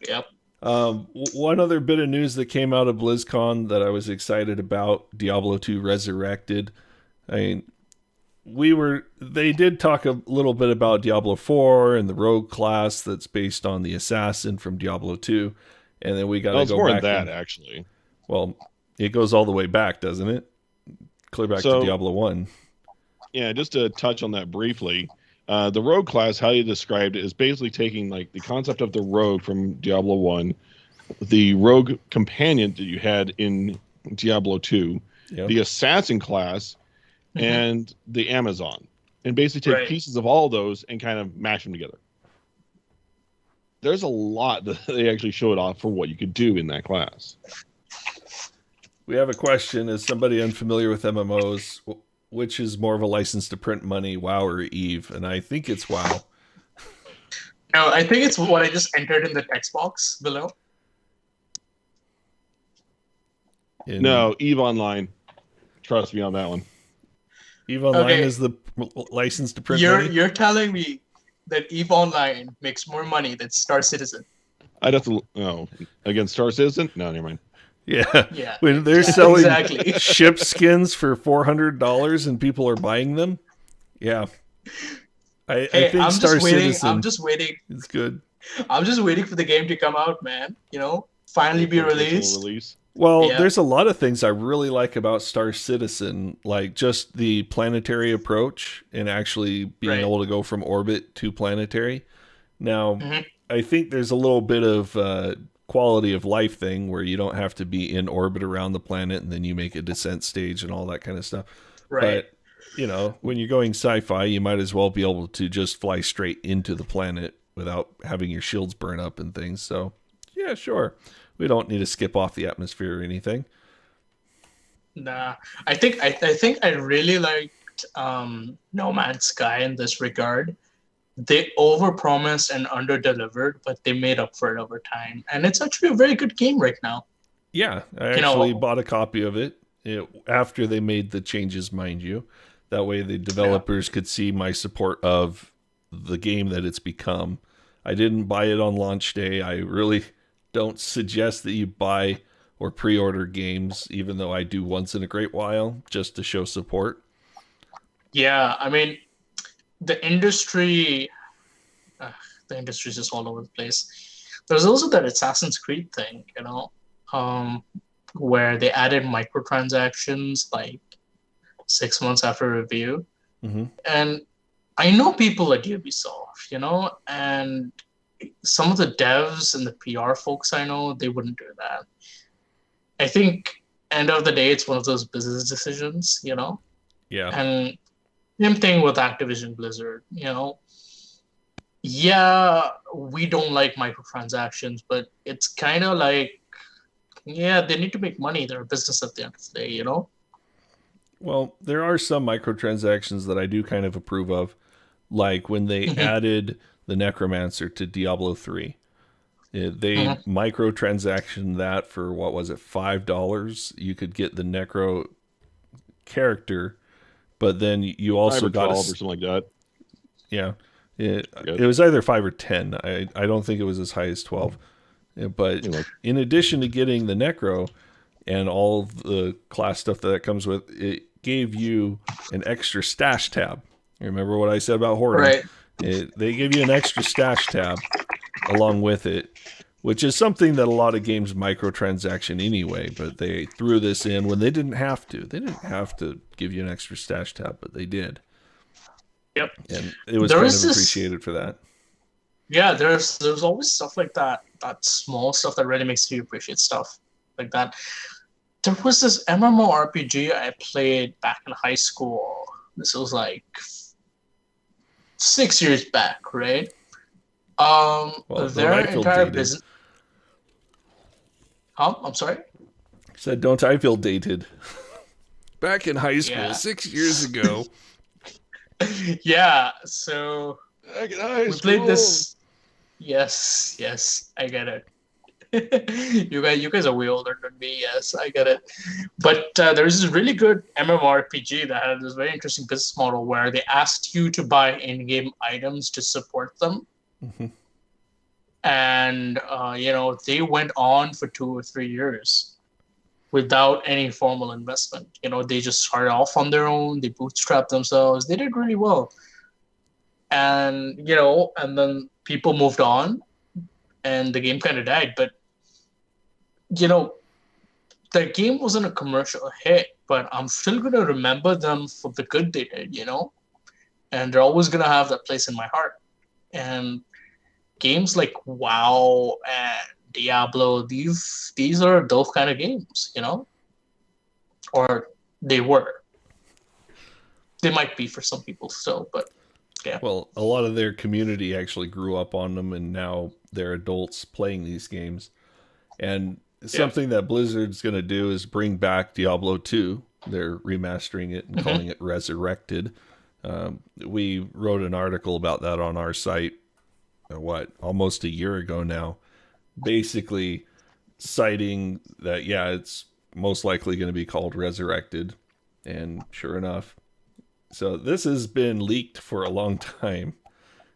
Yep. One other bit of news that came out of BlizzCon that I was excited about: Diablo 2 Resurrected. I mean, they did talk a little bit about Diablo 4 and the rogue class that's based on the assassin from Diablo 2, and then we got to go more back. Than that, actually. Well, it goes all the way back, doesn't it? Clear back to Diablo 1. Yeah, just to touch on that briefly, the rogue class, how you described it, is basically taking like the concept of the rogue from Diablo 1, the rogue companion that you had in Diablo 2, the assassin class, and the Amazon, and basically take pieces of all those and kind of mash them together. There's a lot that they actually showed off for what you could do in that class. We have a question. As somebody unfamiliar with MMOs, which is more of a license to print money, WoW or EVE? And I think it's WoW. No, I think it's what I just entered in the text box below. No, EVE Online. Trust me on that one. EVE Online is the license to print money? You're telling me that EVE Online makes more money than Star Citizen? I'd have to... No. Against Star Citizen? No, never mind. Yeah. When they're selling ship skins for $400 and people are buying them. Yeah. I think Star Citizen. I'm just waiting. It's good. I'm just waiting for the game to come out, man. Finally be released. Well, there's a lot of things I really like about Star Citizen, like just the planetary approach and actually being able to go from orbit to planetary. Now, I think there's a little bit of quality of life thing where you don't have to be in orbit around the planet and then you make a descent stage and all that kind of stuff. Right. But, when you're going sci-fi, you might as well be able to just fly straight into the planet without having your shields burn up and things. So, yeah, sure. We don't need to skip off the atmosphere or anything. Nah, I think I really liked No Man's Sky in this regard. They overpromised and underdelivered, but they made up for it over time. And it's actually a very good game right now. Yeah, I actually bought a copy of it after they made the changes, mind you. That way the developers could see my support of the game that it's become. I didn't buy it on launch day. I really don't suggest that you buy or pre-order games, even though I do once in a great while, just to show support. Yeah, I mean, the industry is just all over the place. There's also that Assassin's Creed thing, where they added microtransactions like 6 months after review. And I know people at Ubisoft, and some of the devs and the PR folks I know, they wouldn't do that. I think end of the day, it's one of those business decisions, Yeah. And same thing with Activision Blizzard, Yeah, we don't like microtransactions, but it's kind of like, they need to make money. They're a business at the end of the day, Well, there are some microtransactions that I do kind of approve of, like when they added the Necromancer to Diablo 3. They microtransaction that for, what was it, $5? You could get the Necro character, but then you also got or something like that. Yeah, it was either 5 or 10. I don't think it was as high as 12. But in addition to getting the Necro and all of the class stuff that comes with, it gave you an extra stash tab. You remember what I said about hoarding? Right. They give you an extra stash tab along with it, which is something that a lot of games microtransaction anyway, but they threw this in when they didn't have to. They didn't have to give you an extra stash tab, but they did. Yep. And it was kind of appreciated for that. Yeah, there's always stuff like that small stuff that really makes you appreciate stuff like that. There was this MMORPG I played back in high school. This was like 6 years back, right? Their entire business. I'm sorry? I said, don't I feel dated? Back in high school, 6 years ago. Yeah, so we played this. Yes, I get it. You guys are way older than me. Yes, I get it. But there's this really good MMORPG that had this very interesting business model where they asked you to buy in-game items to support them. Mm-hmm. And they went on for 2 or 3 years without any formal investment. They just started off on their own. They bootstrapped themselves. They did really well. And and then people moved on, and the game kind of died. But the game wasn't a commercial hit, but I'm still gonna remember them for the good they did. And they're always gonna have that place in my heart. And games like WoW and Diablo, these are those kind of games, or they were. They might be for some people still, but yeah. Well, a lot of their community actually grew up on them, and now they're adults playing these games. And something that Blizzard's going to do is bring back Diablo 2. They're remastering it and calling it Resurrected. We wrote an article about that on our site, almost a year ago now, basically citing that, it's most likely going to be called Resurrected. And sure enough. So this has been leaked for a long time.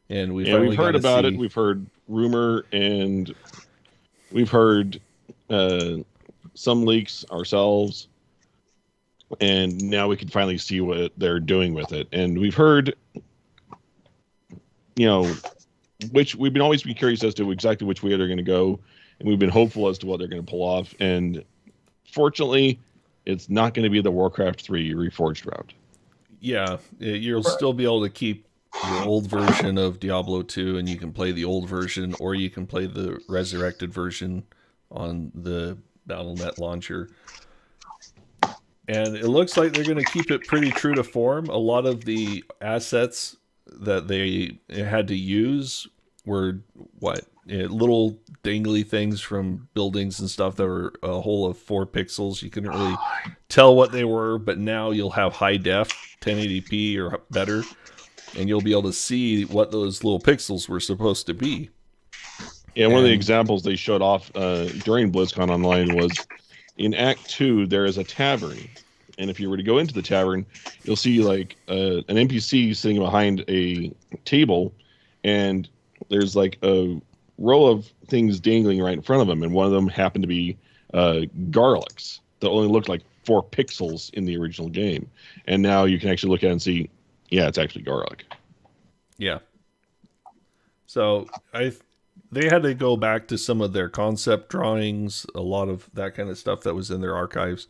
And we've heard about it. We've heard rumor, and we've heard some leaks ourselves. And now we can finally see what they're doing with it. And we've heard, which we've been always be curious as to exactly which way they're going to go, and we've been hopeful as to what they're going to pull off. And fortunately, it's not going to be the Warcraft 3 Reforged route. Yeah, you'll still be able to keep your old version of Diablo 2, and you can play the old version, or you can play the resurrected version on the Battle.net launcher. And it looks like they're going to keep it pretty true to form. A lot of the assets that they had to use were little dangly things from buildings and stuff that were a whole of 4 pixels. You couldn't really tell what they were, but now you'll have high def 1080p or better, and you'll be able to see what those little pixels were supposed to be. Yeah, one of the examples they showed off during BlizzCon Online was in Act 2, there is a tavern. And if you were to go into the tavern, you'll see like an NPC sitting behind a table, and there's like a row of things dangling right in front of him. And one of them happened to be garlics that only looked like 4 pixels in the original game. And now you can actually look at it and see, it's actually garlic. Yeah. So they had to go back to some of their concept drawings, a lot of that kind of stuff that was in their archives,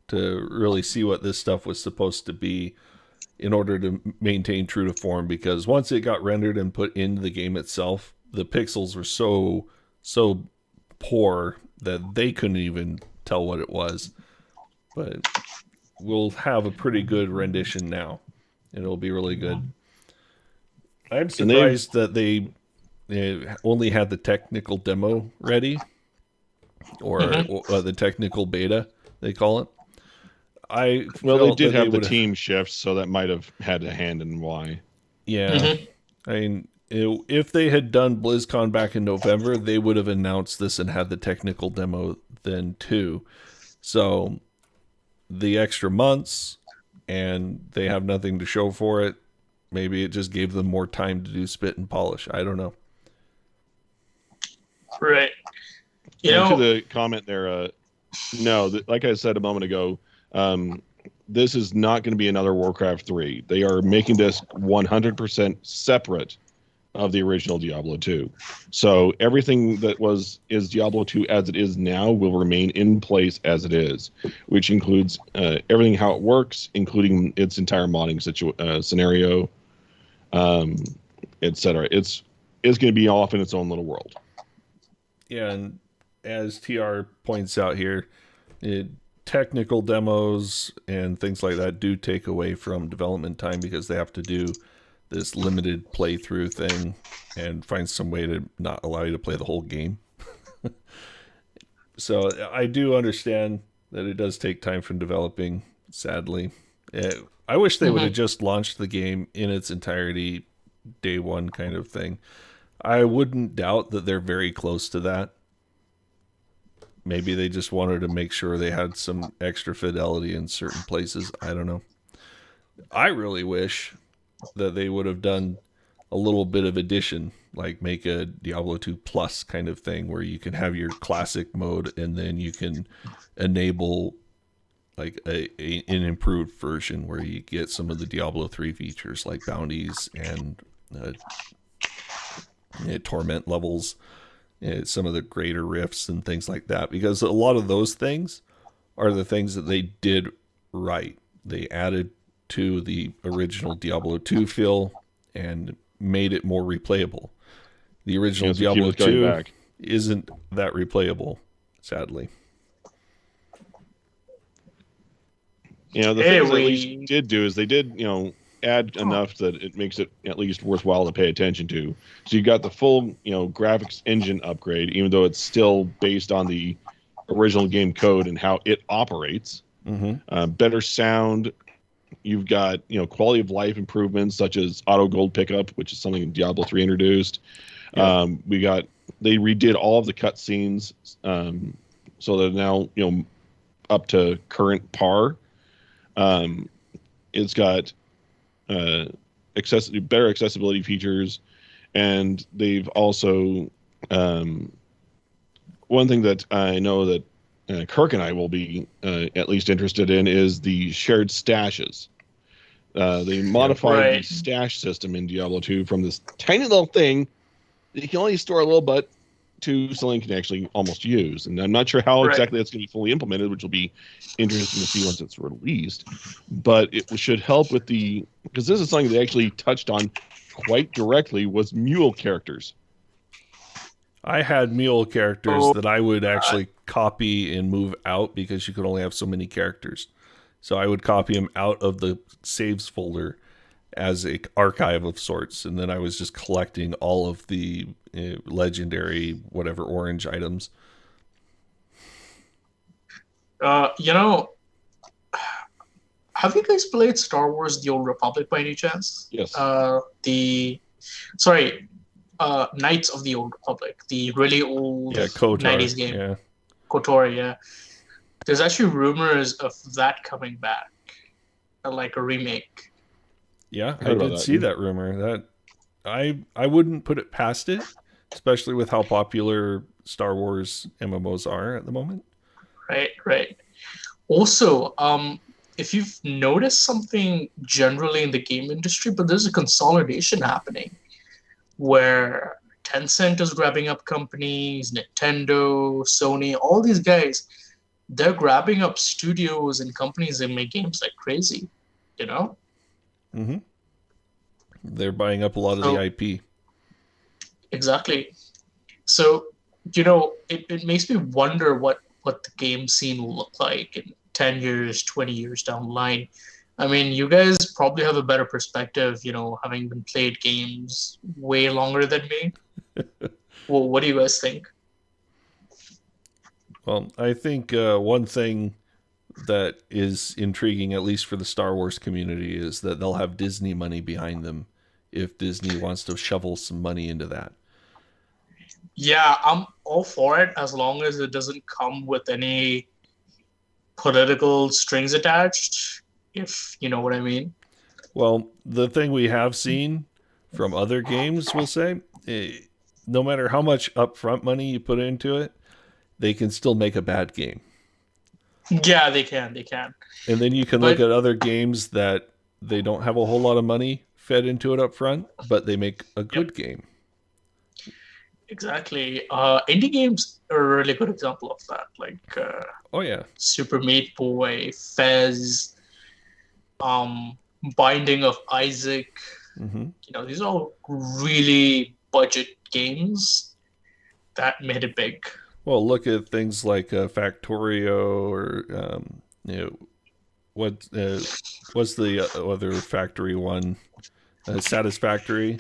to really see what this stuff was supposed to be in order to maintain true to form. Because once it got rendered and put into the game itself, the pixels were so poor that they couldn't even tell what it was. But we'll have a pretty good rendition now. It'll be really good. I'm surprised that they only had the technical demo ready, or the technical beta, they call it. They did have the team shifts, so that might have had a hand in why. Yeah. I mean, if they had done BlizzCon back in November, they would have announced this and had the technical demo then too. So the extra months, and they have nothing to show for it. Maybe it just gave them more time to do spit and polish. I don't know. Right. To the comment there, no, like I said a moment ago, this is not going to be another Warcraft 3. They are making this 100% separate of the original Diablo 2. So everything that is Diablo 2 as it is now will remain in place as it is, which includes everything how it works, including its entire modding scenario, etc. It's going to be off in its own little world. Yeah, and as TR points out here, technical demos and things like that do take away from development time because they have to do this limited playthrough thing and find some way to not allow you to play the whole game. So I do understand that it does take time from developing, sadly. I wish they would have just launched the game in its entirety day one kind of thing. I wouldn't doubt that they're very close to that. Maybe they just wanted to make sure they had some extra fidelity in certain places. I don't know. I really wish that they would have done a little bit of addition, like make a Diablo 2 Plus kind of thing where you can have your classic mode and then you can enable like an improved version where you get some of the Diablo 3 features like bounties and torment levels, some of the greater rifts and things like that, because a lot of those things are the things that they did right. They added to the original Diablo 2 feel and made it more replayable. The original Diablo 2 isn't that replayable, sadly. The thing they at least did do is they did, add enough that it makes it at least worthwhile to pay attention to. So you got the full, graphics engine upgrade, even though it's still based on the original game code and how it operates. Better sound. You've got, quality of life improvements such as auto gold pickup, which is something Diablo 3 introduced. Yeah. They redid all of the cutscenes, so they're now, up to current par. It's got better accessibility features, and they've also one thing that I know that Kirk and I will be at least interested in is the shared stashes. They modified the stash system in Diablo 2 from this tiny little thing that you can only store a little bit to something you can actually almost use. And I'm not sure how exactly that's going to be fully implemented, which will be interesting to see once it's released. But it should help with because this is something they actually touched on quite directly, was mule characters. I had mule characters that I would actually copy and move out because you could only have so many characters. So I would copy them out of the saves folder as an archive of sorts, and then I was just collecting all of the legendary whatever orange items. Have you guys played Star Wars: The Old Republic by any chance? Yes. Knights of the Old Republic, the really old KOTOR, 90s game. Yeah. KOTOR, yeah. There's actually rumors of that coming back, like a remake. Yeah, I did see that rumor. That I wouldn't put it past it, especially with how popular Star Wars MMOs are at the moment. Right. Also, if you've noticed something generally in the game industry, but there's a consolidation happening where Tencent is grabbing up companies, Nintendo, Sony, all these guys, they're grabbing up studios and companies that make games like crazy, Mm-hmm. They're buying up a lot of the IP. Exactly. So, it makes me wonder what the game scene will look like in 10 years, 20 years down the line. I mean, you guys probably have a better perspective, having been played games way longer than me. Well, what do you guys think? Well, I think one thing that is intriguing, at least for the Star Wars community, is that they'll have Disney money behind them if Disney wants to shovel some money into that. Yeah, I'm all for it as long as it doesn't come with any political strings attached, if you know what I mean. Well, the thing we have seen from other games, we'll say, no matter how much upfront money you put into it, they can still make a bad game. Yeah, they can. And then you can look at other games that they don't have a whole lot of money fed into it up front, but they make a good game. Exactly. Indie games are a really good example of that. Like, oh yeah, Super Meat Boy, Fez, Binding of Isaac. Mm-hmm. You know, these are all really budget games that made it big. Well, look at things like Factorio, or you know, what's the other factory one? Satisfactory.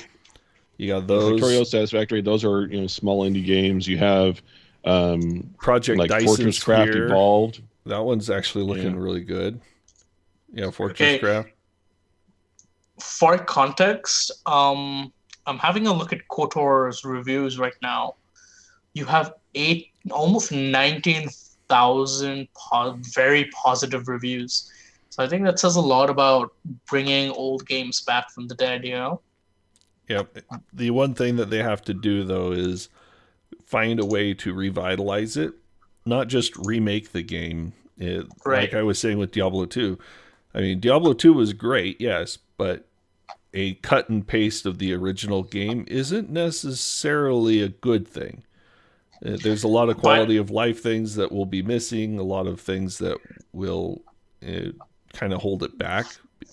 You got those. Factorio, Satisfactory. Those are small indie games. You have Project like Dyson Fortress Craft Sphere. Evolved. That one's actually looking really good. Yeah, Fortress Craft. For context, I'm having a look at KOTOR's reviews right now. You have almost 19,000 very positive reviews. So I think that says a lot about bringing old games back from the dead, Yeah. The one thing that they have to do, though, is find a way to revitalize it, not just remake the game. Like I was saying with Diablo 2. I mean, Diablo 2 was great, yes, but a cut and paste of the original game isn't necessarily a good thing. There's a lot of quality of life things that will be missing, a lot of things that will kind of hold it back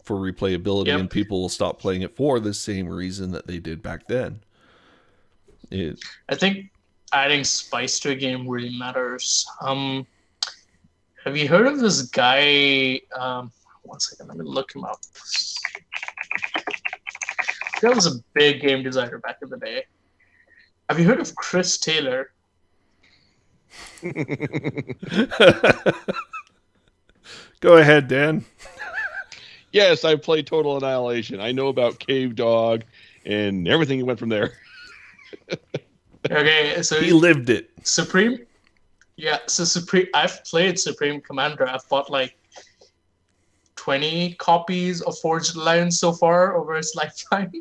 for replayability, and people will stop playing it for the same reason that they did back then. I think adding spice to a game really matters. Have you heard of this guy? One second, let me look him up. That was a big game designer back in the day. Have you heard of Chris Taylor? Go ahead, Dan. Yes, I played Total Annihilation. I know about Cave Dog and everything that went from there. Okay, so he lived it. Supreme. Yeah, so Supreme. I've played Supreme Commander. I've bought like 20 copies of Forged Alliance so far over its lifetime.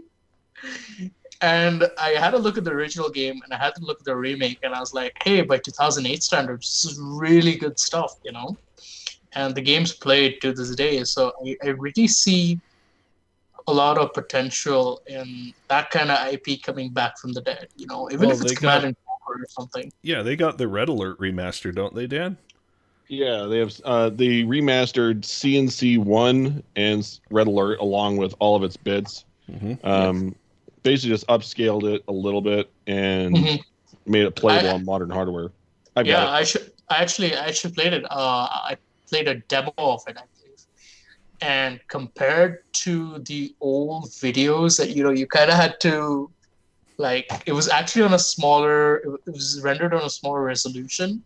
And I had to look at the original game and I had to look at the remake, and I was like, hey, by 2008 standards, this is really good stuff, And the game's played to this day, so I really see a lot of potential in that kind of IP coming back from the dead, even if it's Command and Conquer or something. Yeah, they got the Red Alert remaster, don't they, Dan? Yeah, they have the remastered CNC 1 and Red Alert along with all of its bits. Mm-hmm. Basically just upscaled it a little bit and made it playable on modern hardware. I actually played it. I played a demo of it, I believe. And compared to the old videos that you kind of had to, like, it was actually on a smaller. It was rendered on a smaller resolution.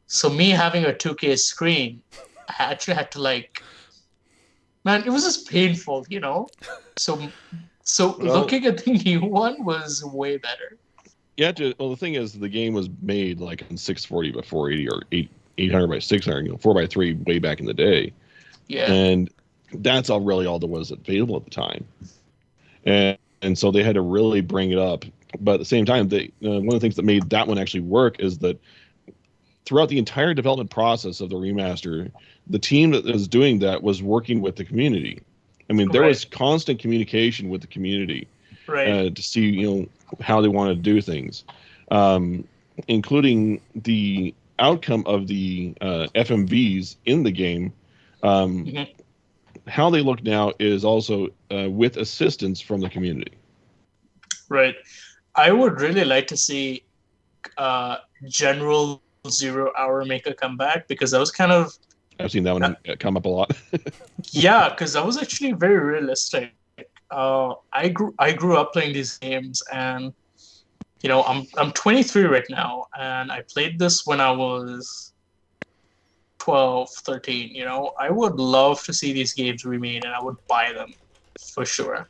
So me having a 2K screen, I actually had to man, it was just painful, So looking at the new one was way better. Yeah, the thing is, the game was made like in 640 by 480 or 800 by 600, 4x3 way back in the day. Yeah. And that's all there was available at the time. And so they had to really bring it up. But at the same time, one of the things that made that one actually work is that throughout the entire development process of the remaster, the team that was doing that was working with the community. I mean, there was constant communication with the community to see, how they wanted to do things, including the outcome of the FMVs in the game. How they look now is also with assistance from the community. Right. I would really like to see General 0 Hour make a comeback, because that was kind of... I've seen that one come up a lot. Yeah, because that was actually very realistic. I grew up playing these games, and I'm 23 right now, and I played this when I was 12, 13. I would love to see these games remade, and I would buy them for sure.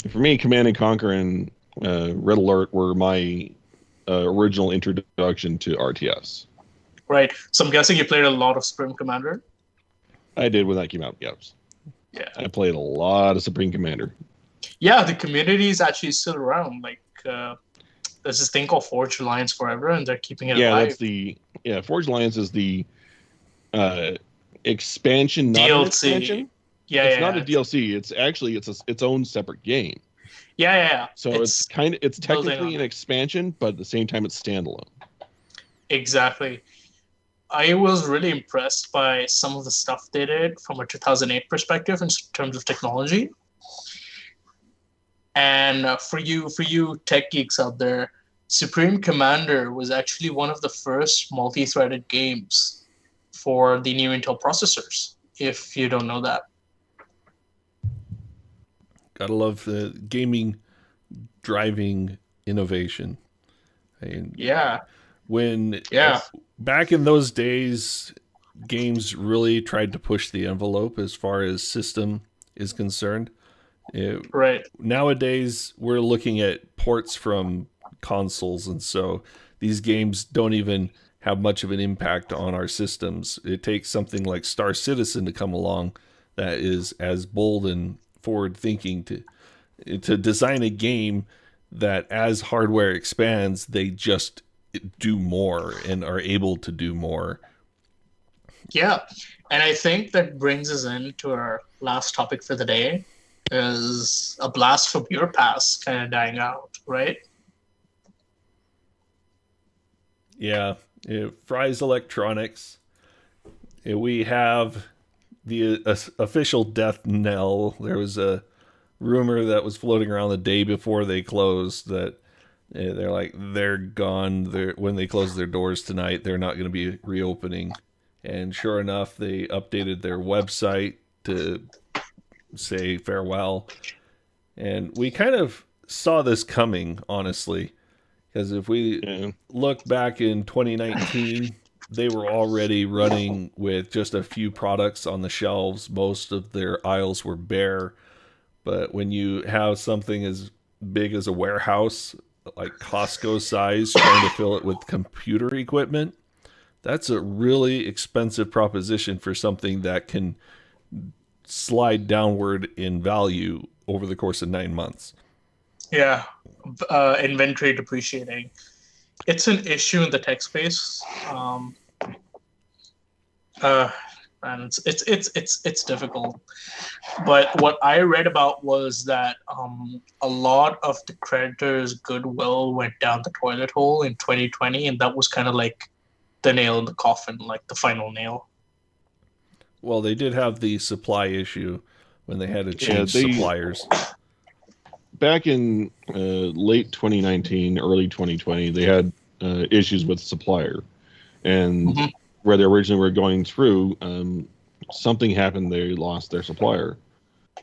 For me, Command and Conquer and Red Alert were my original introduction to RTS. Right. So I'm guessing you played a lot of Supreme Commander. I did when that came out. Yep. Yeah. I played a lot of Supreme Commander. Yeah, the community is actually still around. Like, there's this thing called Forge Alliance Forever, and they're keeping it alive. Forge Alliance is the expansion, not DLC. an expansion. It's not a DLC. It's actually its own separate game. Yeah. So it's technically an expansion, but at the same time it's standalone. Exactly. I was really impressed by some of the stuff they did from a 2008 perspective in terms of technology. And for you tech geeks out there, Supreme Commander was actually one of the first multi-threaded games for the new Intel processors, if you don't know that. Gotta love the gaming driving innovation. Back in those days, games really tried to push the envelope as far as system is concerned. Right. Nowadays, we're looking at ports from consoles, and so these games don't even have much of an impact on our systems. It takes something like Star Citizen to come along that is as bold and forward-thinking to design a game that, as hardware expands, they just do more and are able to do more. Yeah, and I think that brings us into our last topic for the day, is a blast from your past kind of dying out, right? Yeah, Fry's Electronics. We have the official death knell. There was a rumor that was floating around the day before they closed that they're gone. When they close their doors tonight, they're not going to be reopening. And sure enough, they updated their website to say farewell. And we kind of saw this coming, honestly, because if we look back in 2019, they were already running with just a few products on the shelves. Most of their aisles were bare. But when you have something as big as a warehouse, like Costco size, trying to fill it with computer equipment, that's a really expensive proposition for something that can slide downward in value over the course of 9 months. Yeah, inventory depreciating. It's an issue in the tech space, and it's difficult. But what I read about was that a lot of the creditors' goodwill went down the toilet hole in 2020, and that was kind of like the nail in the coffin, like the final nail. Well, they did have the supply issue when they had to change suppliers. Back in late 2019, early 2020, they had issues with supplier. And where they originally were going through, something happened. They lost their supplier.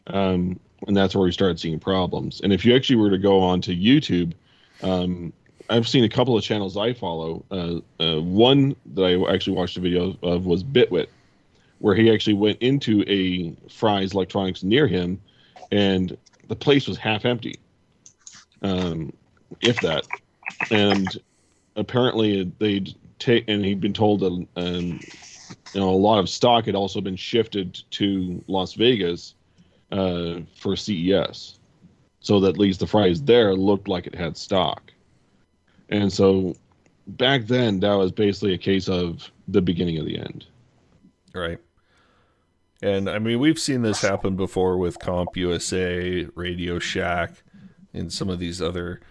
And that's where we started seeing problems. And if you actually were to go onto YouTube, I've seen a couple of channels I follow. One that I actually watched a video of was Bitwit, where he actually went into a Fry's Electronics near him, and the place was half empty, if that. And apparently he'd been told that a lot of stock had also been shifted to Las Vegas for CES, so that at least the Fry's there looked like it had stock. And so back then, that was basically a case of the beginning of the end. Right. And I mean, we've seen this happen before with CompUSA, Radio Shack, and some of these other,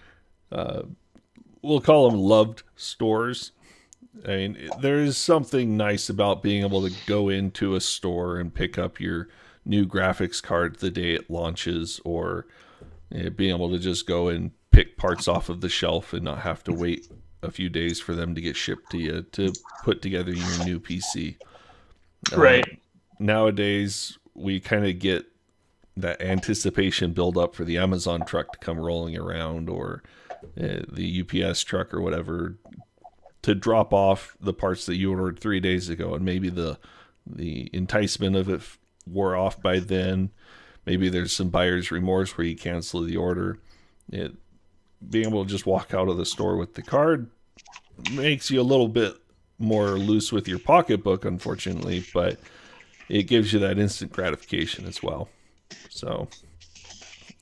we'll call them loved stores. I mean, there is something nice about being able to go into a store and pick up your new graphics card the day it launches, or being able to just go and pick parts off of the shelf and not have to wait a few days for them to get shipped to you to put together your new PC. Right. Nowadays, we kind of get that anticipation build up for the Amazon truck to come rolling around, or the UPS truck or whatever, to drop off the parts that you ordered 3 days ago. And maybe the enticement of it wore off by then. maybe there's some buyer's remorse where you cancel the order. Being able to just walk out of the store with the card makes you a little bit more loose with your pocketbook, unfortunately, but it gives you that instant gratification as well. So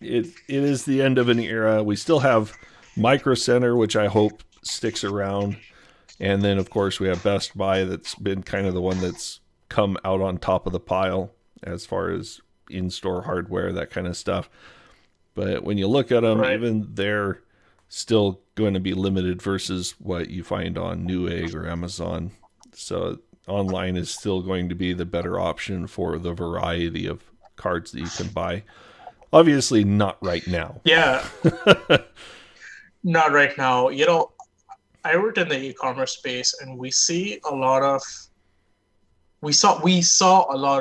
it is the end of an era. We still have Micro Center, which I hope sticks around. And then, of course, we have Best Buy that's been kind of the one that's come out on top of the pile as far as in-store hardware, that kind of stuff. But when you look at them, even they're still going to be limited versus what you find on Newegg or Amazon. So online is still going to be the better option for the variety of cards that you can buy. Obviously not right now. Yeah. Not right now. You know, I worked in the e-commerce space, and we saw a lot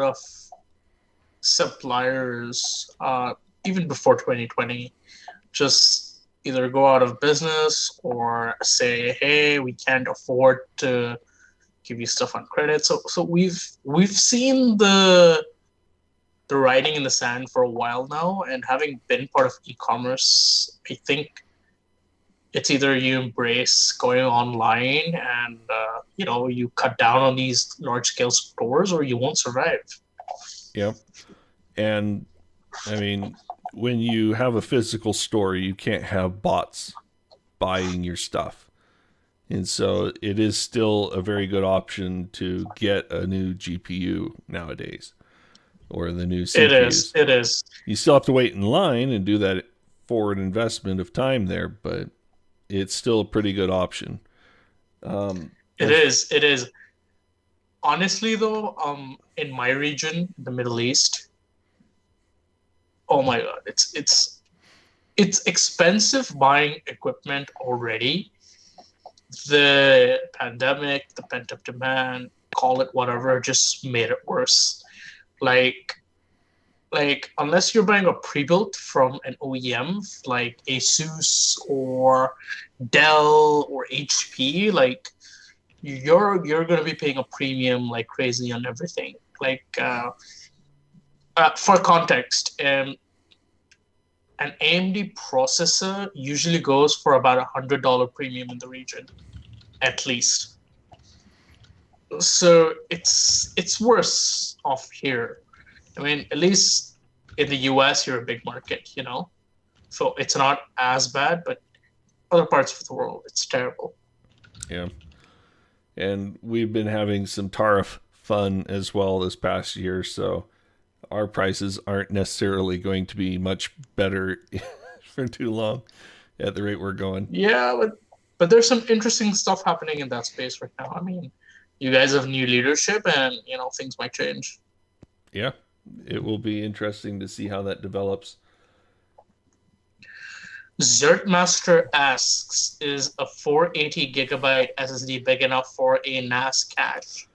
of suppliers even before 2020 just either go out of business or say, hey, we can't afford to give you stuff on credit. So we've seen the writing in the sand for a while now, and having been part of e-commerce, I think it's either you embrace going online and you cut down on these large-scale stores, or you won't survive. Yep. And I mean, when you have a physical store, you can't have bots buying your stuff. And so it is still a very good option to get a new GPU nowadays, or the new CPUs. It is. You still have to wait in line and do that forward investment of time there, but it's still a pretty good option. It is. Honestly, though, in my region, the Middle East, oh my God, it's expensive buying equipment already. The pandemic, the pent-up demand, call it whatever, just made it worse. Like unless you're buying a pre-built from an OEM like Asus or Dell or HP, like you're going to be paying a premium like crazy on everything. Like for context, an AMD processor usually goes for about $100 premium in the region, at least. So it's worse off here. I mean, at least in the US, you're a big market, so it's not as bad, but other parts of the world, it's terrible. Yeah. And we've been having some tariff fun as well this past year, so our prices aren't necessarily going to be much better for too long at the rate we're going. Yeah, but there's some interesting stuff happening in that space right now. I mean, you guys have new leadership, and things might change. Yeah, it will be interesting to see how that develops. Zertmaster asks, is a 480 gigabyte SSD big enough for a NAS cache?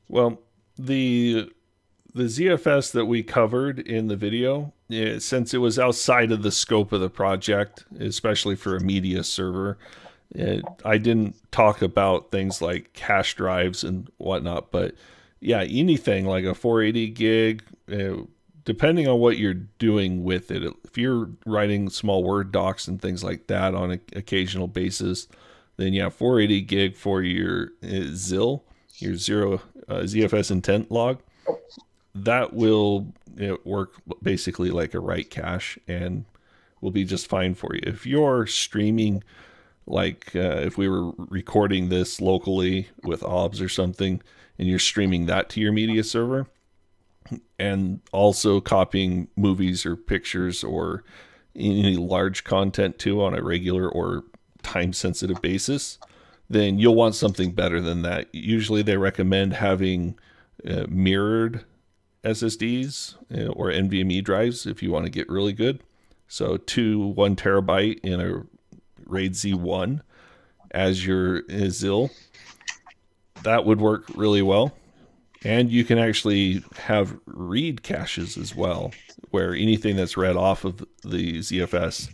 Well, the ZFS that we covered in the video, since it was outside of the scope of the project, especially for a media server, I didn't talk about things like cache drives and whatnot, but yeah, anything like a 480 gig, depending on what you're doing with it. If you're writing small Word docs and things like that on an occasional basis, then yeah, 480 gig for your ZIL, your zero ZFS intent log, that will work basically like a write cache and will be just fine for you. If you're streaming, like if we were recording this locally with OBS or something, and you're streaming that to your media server, and also copying movies or pictures or any large content too on a regular or time-sensitive basis, then you'll want something better than that. Usually they recommend having mirrored SSDs or NVMe drives if you want to get really good. So 1 terabyte in a RAID Z1 as your ZIL, that would work really well. And you can actually have read caches as well, where anything that's read off of the ZFS,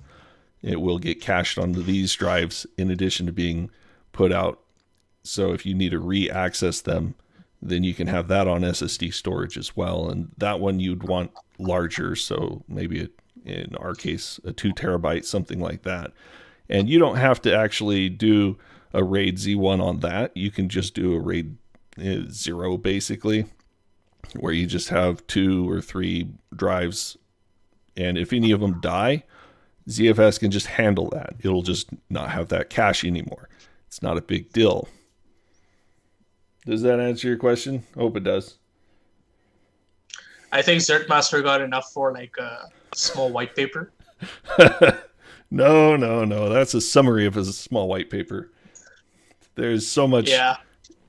it will get cached onto these drives in addition to being put out. So if you need to re-access them, then you can have that on SSD storage as well. And that one you'd want larger, so maybe in our case a 2 terabyte, something like that. And you don't have to actually do a RAID Z1 on that. You can just do a RAID 0 basically, where you just have 2 or 3 drives, and if any of them die, ZFS can just handle that. It'll just not have that cache anymore. It's not a big deal. Does that answer your question? Hope it does. I think Zertmaster got enough for like a small white paper. No. That's a summary of a small white paper. There's so much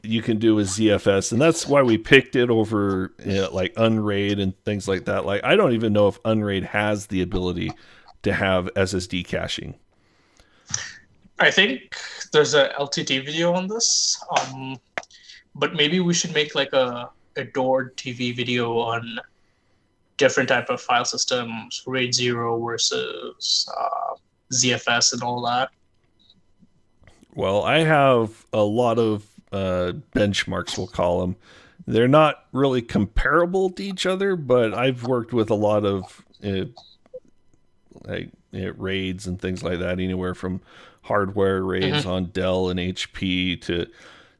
you can do with ZFS, and that's why we picked it over like Unraid and things like that. Like, I don't even know if Unraid has the ability to have SSD caching. I think there's a LTT video on this, but maybe we should make like a AdoredTV video on different type of file systems, RAID 0 versus ZFS and all that. Well, I have a lot of benchmarks, we'll call them. They're not really comparable to each other, but I've worked with a lot of RAIDs and things like that, anywhere from hardware RAIDs on Dell and HP to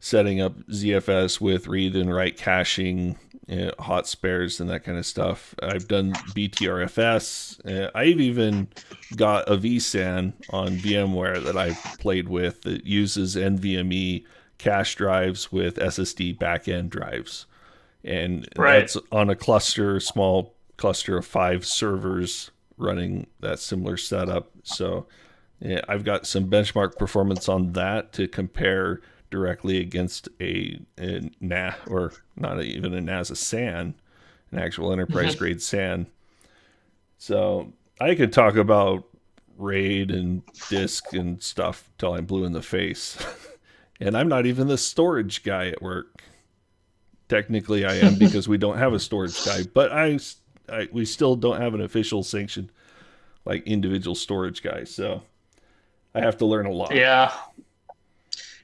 setting up ZFS with read and write caching, hot spares and that kind of stuff. I've done BTRFS. I've even got a vSAN on VMware that I've played with that uses NVMe cache drives with SSD backend drives. And that's on a cluster, small cluster of 5 servers running that similar setup. So I've got some benchmark performance on that to compare directly against a NAS, or not even a NAS, a SAN, an actual enterprise grade SAN. So I could talk about RAID and disk and stuff till I'm blue in the face. And I'm not even the storage guy at work. Technically I am, because we don't have a storage guy, but we still don't have an official sanctioned like individual storage guy. So I have to learn a lot. Yeah.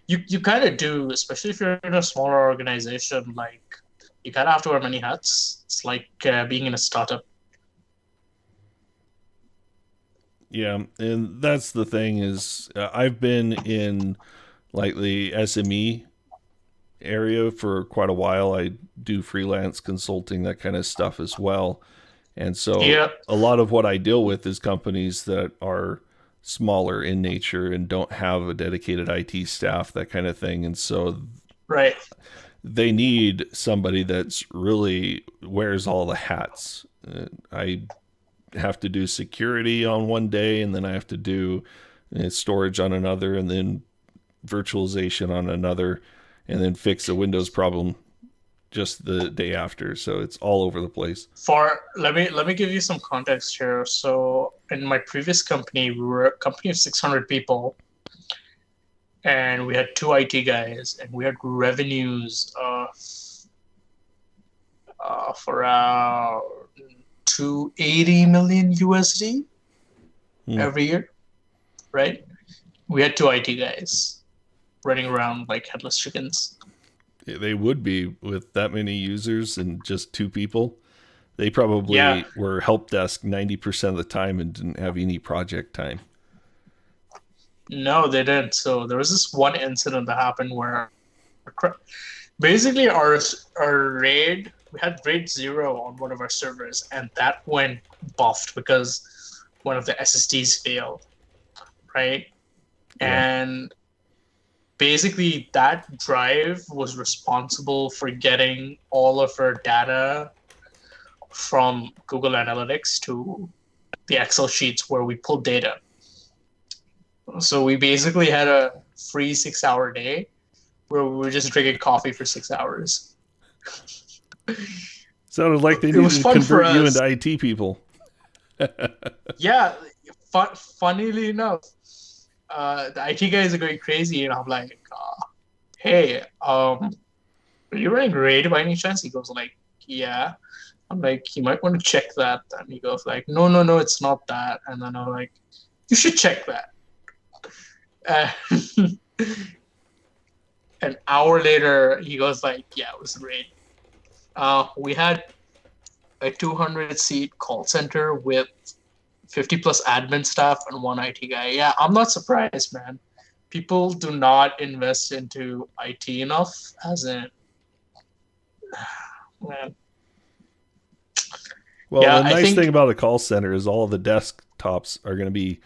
You kind of do, especially if you're in a smaller organization. Like, you kind of have to wear many hats. It's like being in a startup. Yeah, and that's the thing is I've been in like the SME area for quite a while. I do freelance consulting, that kind of stuff as well. And so a lot of what I deal with is companies that are smaller in nature and don't have a dedicated IT staff, that kind of thing. And so they need somebody that's really wears all the hats. I have to do security on one day, and then I have to do storage on another, and then virtualization on another, and then fix a Windows problem just the day after. So it's all over the place. Let me give you some context here. So in my previous company, we were a company of 600 people, and we had 2 IT guys, and we had revenues of around 280 million USD every year, right? We had 2 IT guys running around like headless chickens. They would be with that many users and just 2 people. They probably were help desk 90% of the time and didn't have any project time. No, they didn't. So there was this one incident that happened where basically our RAID, we had RAID 0 on one of our servers, and that went buffed because one of the SSDs failed, right? And basically that drive was responsible for getting all of our data from Google Analytics to the Excel sheets where we pulled data. So we basically had a free 6-hour day where we were just drinking coffee for 6 hours. Sounded like they needed to convert you into IT people. Yeah, funnily enough, the IT guys are going crazy, and I'm like, hey, are you running RAID by any chance? He goes like, yeah. I'm like, you might want to check that. And he goes like, no, it's not that. And then I'm like, you should check that. An hour later, he goes like, "Yeah, it was raid." We had a 200-seat call center with 50 plus admin staff and one IT guy. Yeah, I'm not surprised, man. People do not invest into IT enough, as in, man. Well, Yeah, the I nice think thing about a call center is all of the desktops are going to be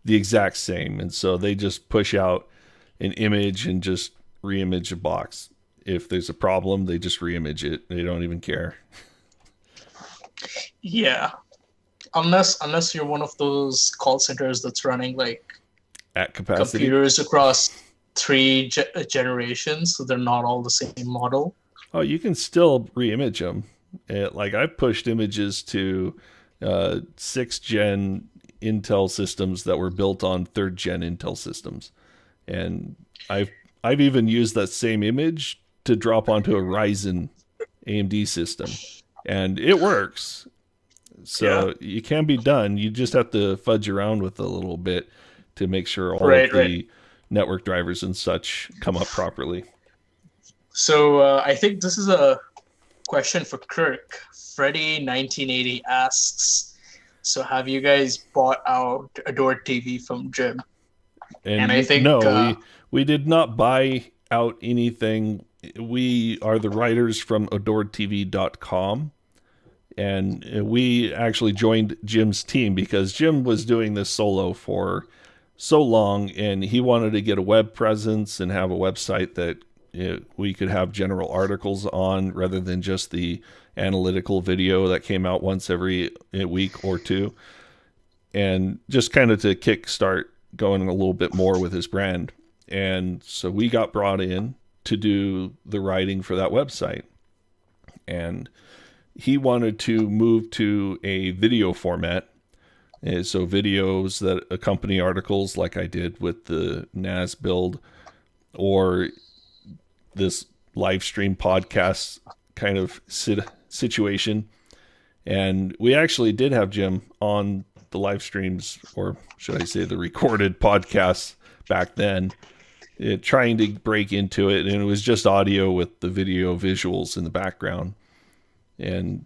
the exact same. And so they just push out an image and just re-image a box. If there's a problem, they just re-image it. They don't even care. yeah, unless you're one of those call centers that's running like At capacity. computers across three generations, so they're not all the same model. Oh, you can still re-image them. Like I've pushed images to 6th gen Intel systems that were built on 3rd gen Intel systems, and I've even used that same image to drop onto a Ryzen AMD system, and it works. So it can be done. You just have to fudge around with it a little bit to make sure all of the network drivers and such come up properly. So I think this is a question for Kirk. Freddy 1980 asks, so have you guys bought out AdoredTV from Jim? And I think no, we did not buy out anything. We are the writers from AdoredTV.com, and we actually joined Jim's team because Jim was doing this solo for so long, and he wanted to get a web presence and have a website that we could have general articles on rather than just the analytical video that came out once every week or two, and just kind of to kickstart going a little bit more with his brand. And so we got brought in to do the writing for that website, and he wanted to move to a video format. And so videos that accompany articles like I did with the NAS build, or this live stream podcast kind of situation. And we actually did have Jim on the live streams, or should I say the recorded podcasts back then, trying to break into it. And it was just audio with the video visuals in the background. And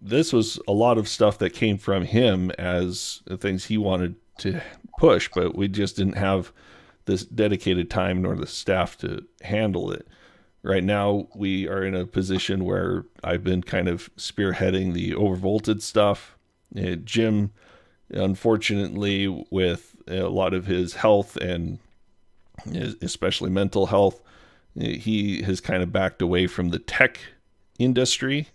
this was a lot of stuff that came from him as things he wanted to push, but we just didn't have this dedicated time nor the staff to handle it. Right now, we are in a position where I've been kind of spearheading the Overvolted stuff. Jim, unfortunately, with a lot of his health and especially mental health, he has kind of backed away from the tech industry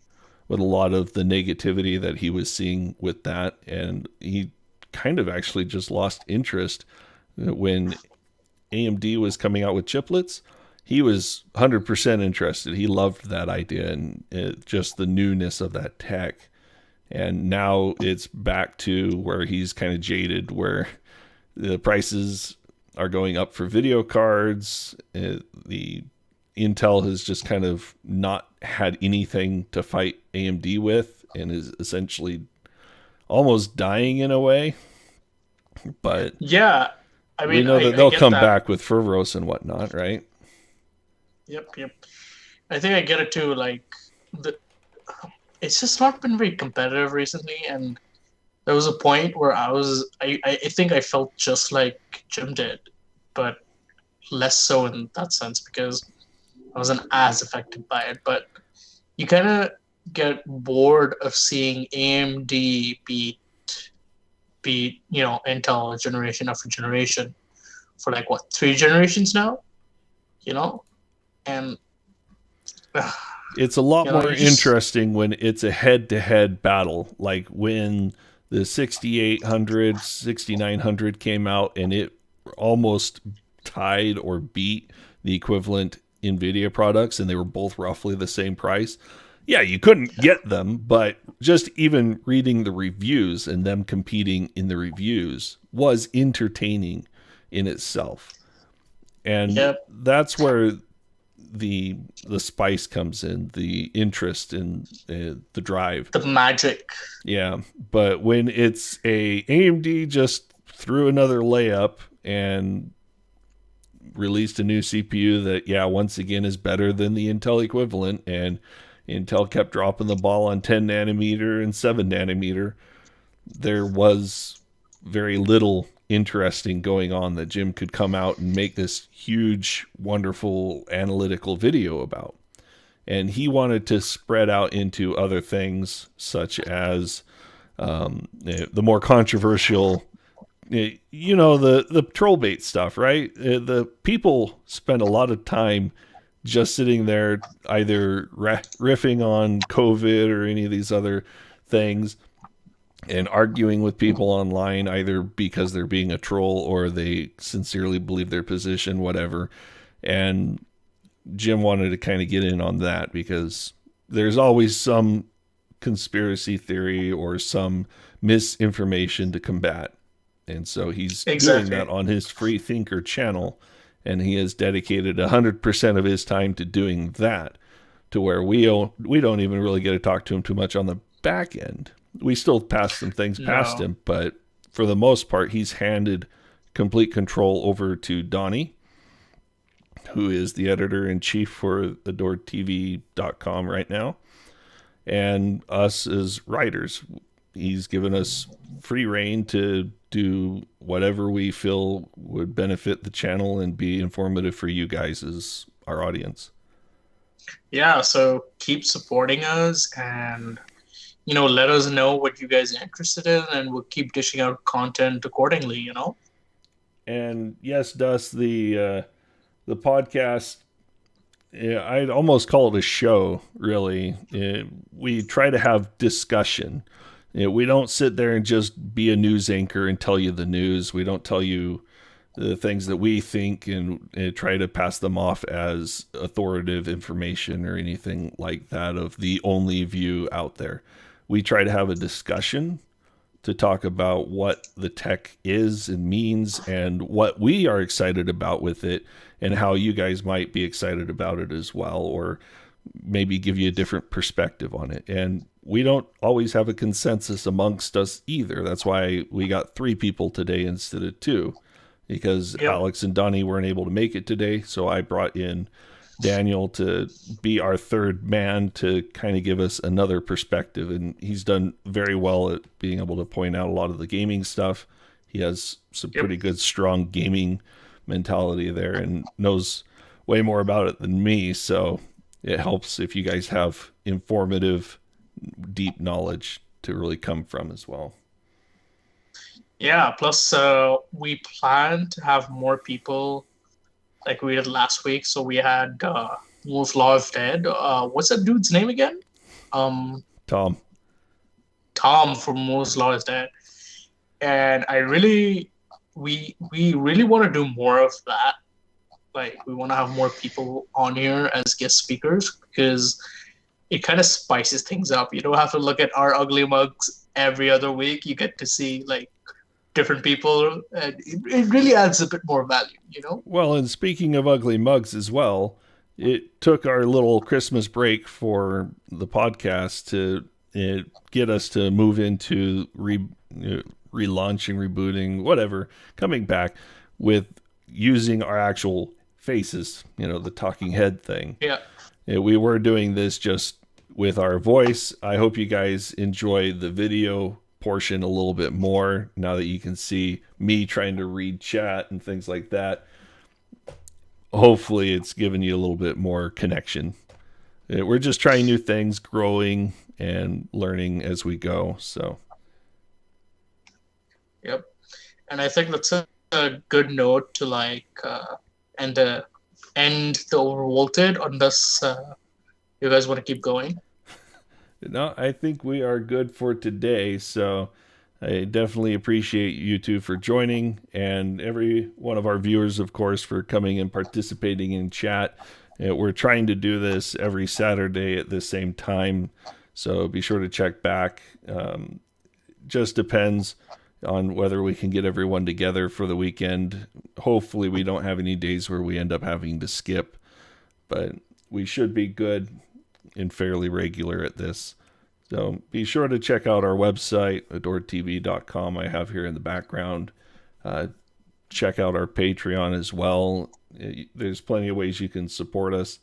with a lot of the negativity that he was seeing with that. And he kind of actually just lost interest when AMD was coming out with chiplets. He was 100% interested. He loved that idea and just the newness of that tech. And now it's back to where he's kind of jaded, where the prices are going up for video cards. The Intel has just kind of not had anything to fight AMD with and is essentially almost dying in a way. But yeah, I mean, we know that they'll come back with Fervoros and whatnot, right? Yep. I think I get it too. Like, it's just not been very competitive recently, and there was a point where I think I felt just like Jim did, but less so in that sense because I wasn't as affected by it. But you kind of get bored of seeing AMD beat Intel generation after generation for like 3 generations now, and it's a lot more interesting when it's a head-to-head battle, like when the 6800 6900 came out and it almost tied or beat the equivalent Nvidia products, and they were both roughly the same price. Yeah, you couldn't get them, but just even reading the reviews and them competing in the reviews was entertaining in itself. And that's where the spice comes in, the interest in the drive. The magic. Yeah, but when it's a AMD just threw another layup and released a new CPU that, once again is better than the Intel equivalent, and Intel kept dropping the ball on 10 nanometer and 7 nanometer. There was very little interesting going on that Jim could come out and make this huge, wonderful analytical video about. And he wanted to spread out into other things, such as the more controversial, the troll bait stuff, right? The people spend a lot of time just sitting there either riffing on COVID or any of these other things and arguing with people online, either because they're being a troll or they sincerely believe their position, whatever. And Jim wanted to kind of get in on that because there's always some conspiracy theory or some misinformation to combat. And so he's doing that on his Free Thinker channel, and he has dedicated 100% of his time to doing that, to where we don't even really get to talk to him too much on the back end. We still pass some things past him, but for the most part, he's handed complete control over to Donnie, who is the editor-in-chief for AdoredTV.com right now, and us as writers. He's given us free reign to do whatever we feel would benefit the channel and be informative for you guys as our audience. Yeah, so keep supporting us and let us know what you guys are interested in, and we'll keep dishing out content accordingly, And yes, Dust, the podcast, I'd almost call it a show, really. We try to have discussion. We don't sit there and just be a news anchor and tell you the news. We don't tell you the things that we think and try to pass them off as authoritative information or anything like that of the only view out there. We try to have a discussion to talk about what the tech is and means and what we are excited about with it and how you guys might be excited about it as well, or maybe give you a different perspective on it. And we don't always have a consensus amongst us either. That's why we got 3 people today instead of 2, because Alex and Donnie weren't able to make it today. So I brought in Daniel to be our third man to kind of give us another perspective. And he's done very well at being able to point out a lot of the gaming stuff. He has some pretty good, strong gaming mentality there and knows way more about it than me. So it helps if you guys have informative, deep knowledge to really come from as well. Yeah, plus we plan to have more people like we did last week. So we had Moore's Law is Dead. What's that dude's name again? Tom from Moore's Law is Dead. And we really want to do more of that. Like, we want to have more people on here as guest speakers because it kind of spices things up. You don't have to look at our ugly mugs every other week. You get to see like different people, and it really adds a bit more value, Well, and speaking of ugly mugs as well, it took our little Christmas break for the podcast to get us to move into relaunching, rebooting, whatever, coming back with using our actual faces, the talking head thing. Yeah. We were doing this just with our voice. I hope you guys enjoy the video portion a little bit more now that you can see me trying to read chat and things like that. Hopefully it's given you a little bit more connection. We're just trying new things, growing and learning as we go. So yep. And I think that's a good note to end the Overvolted unless you guys want to keep going. No, I think we are good for today. So I definitely appreciate you two for joining, and every one of our viewers, of course, for coming and participating in chat. We're trying to do this every Saturday at the same time, so be sure to check back. Just depends on whether we can get everyone together for the weekend. Hopefully we don't have any days where we end up having to skip, but we should be good and fairly regular at this. So be sure to check out our website, AdoredTV.com. I have here in the background. check out our Patreon as well. There's plenty of ways you can support us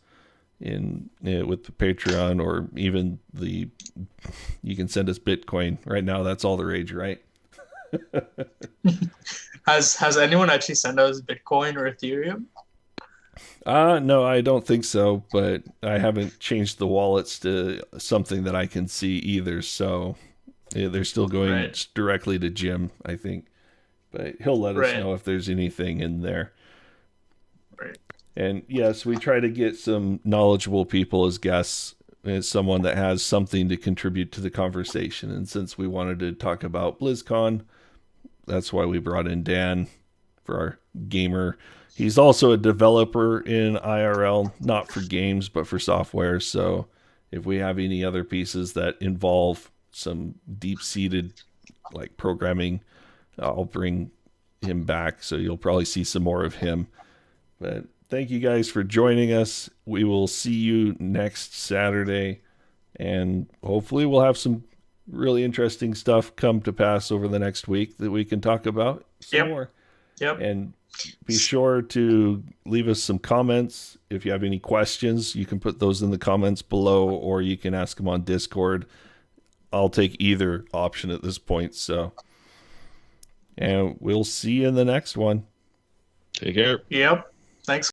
with the Patreon, or even you can send us Bitcoin. Right now, that's all the rage, right? Has anyone actually sent us Bitcoin or Ethereum? No, I don't think so, but I haven't changed the wallets to something that I can see either. So they're still going directly to Jim, I think. But he'll let us know if there's anything in there. Right. And yes, we try to get some knowledgeable people as guests, as someone that has something to contribute to the conversation. And since we wanted to talk about BlizzCon, that's why we brought in Dan for our gamer. He's also a developer in IRL, not for games, but for software. So if we have any other pieces that involve some deep-seated like programming, I'll bring him back. So you'll probably see some more of him. But thank you guys for joining us. We will see you next Saturday. And hopefully we'll have some really interesting stuff come to pass over the next week that we can talk about some more. Yep. And be sure to leave us some comments. If you have any questions, you can put those in the comments below, or you can ask them on Discord. I'll take either option at this point. So, and we'll see you in the next one. Take care. Yep.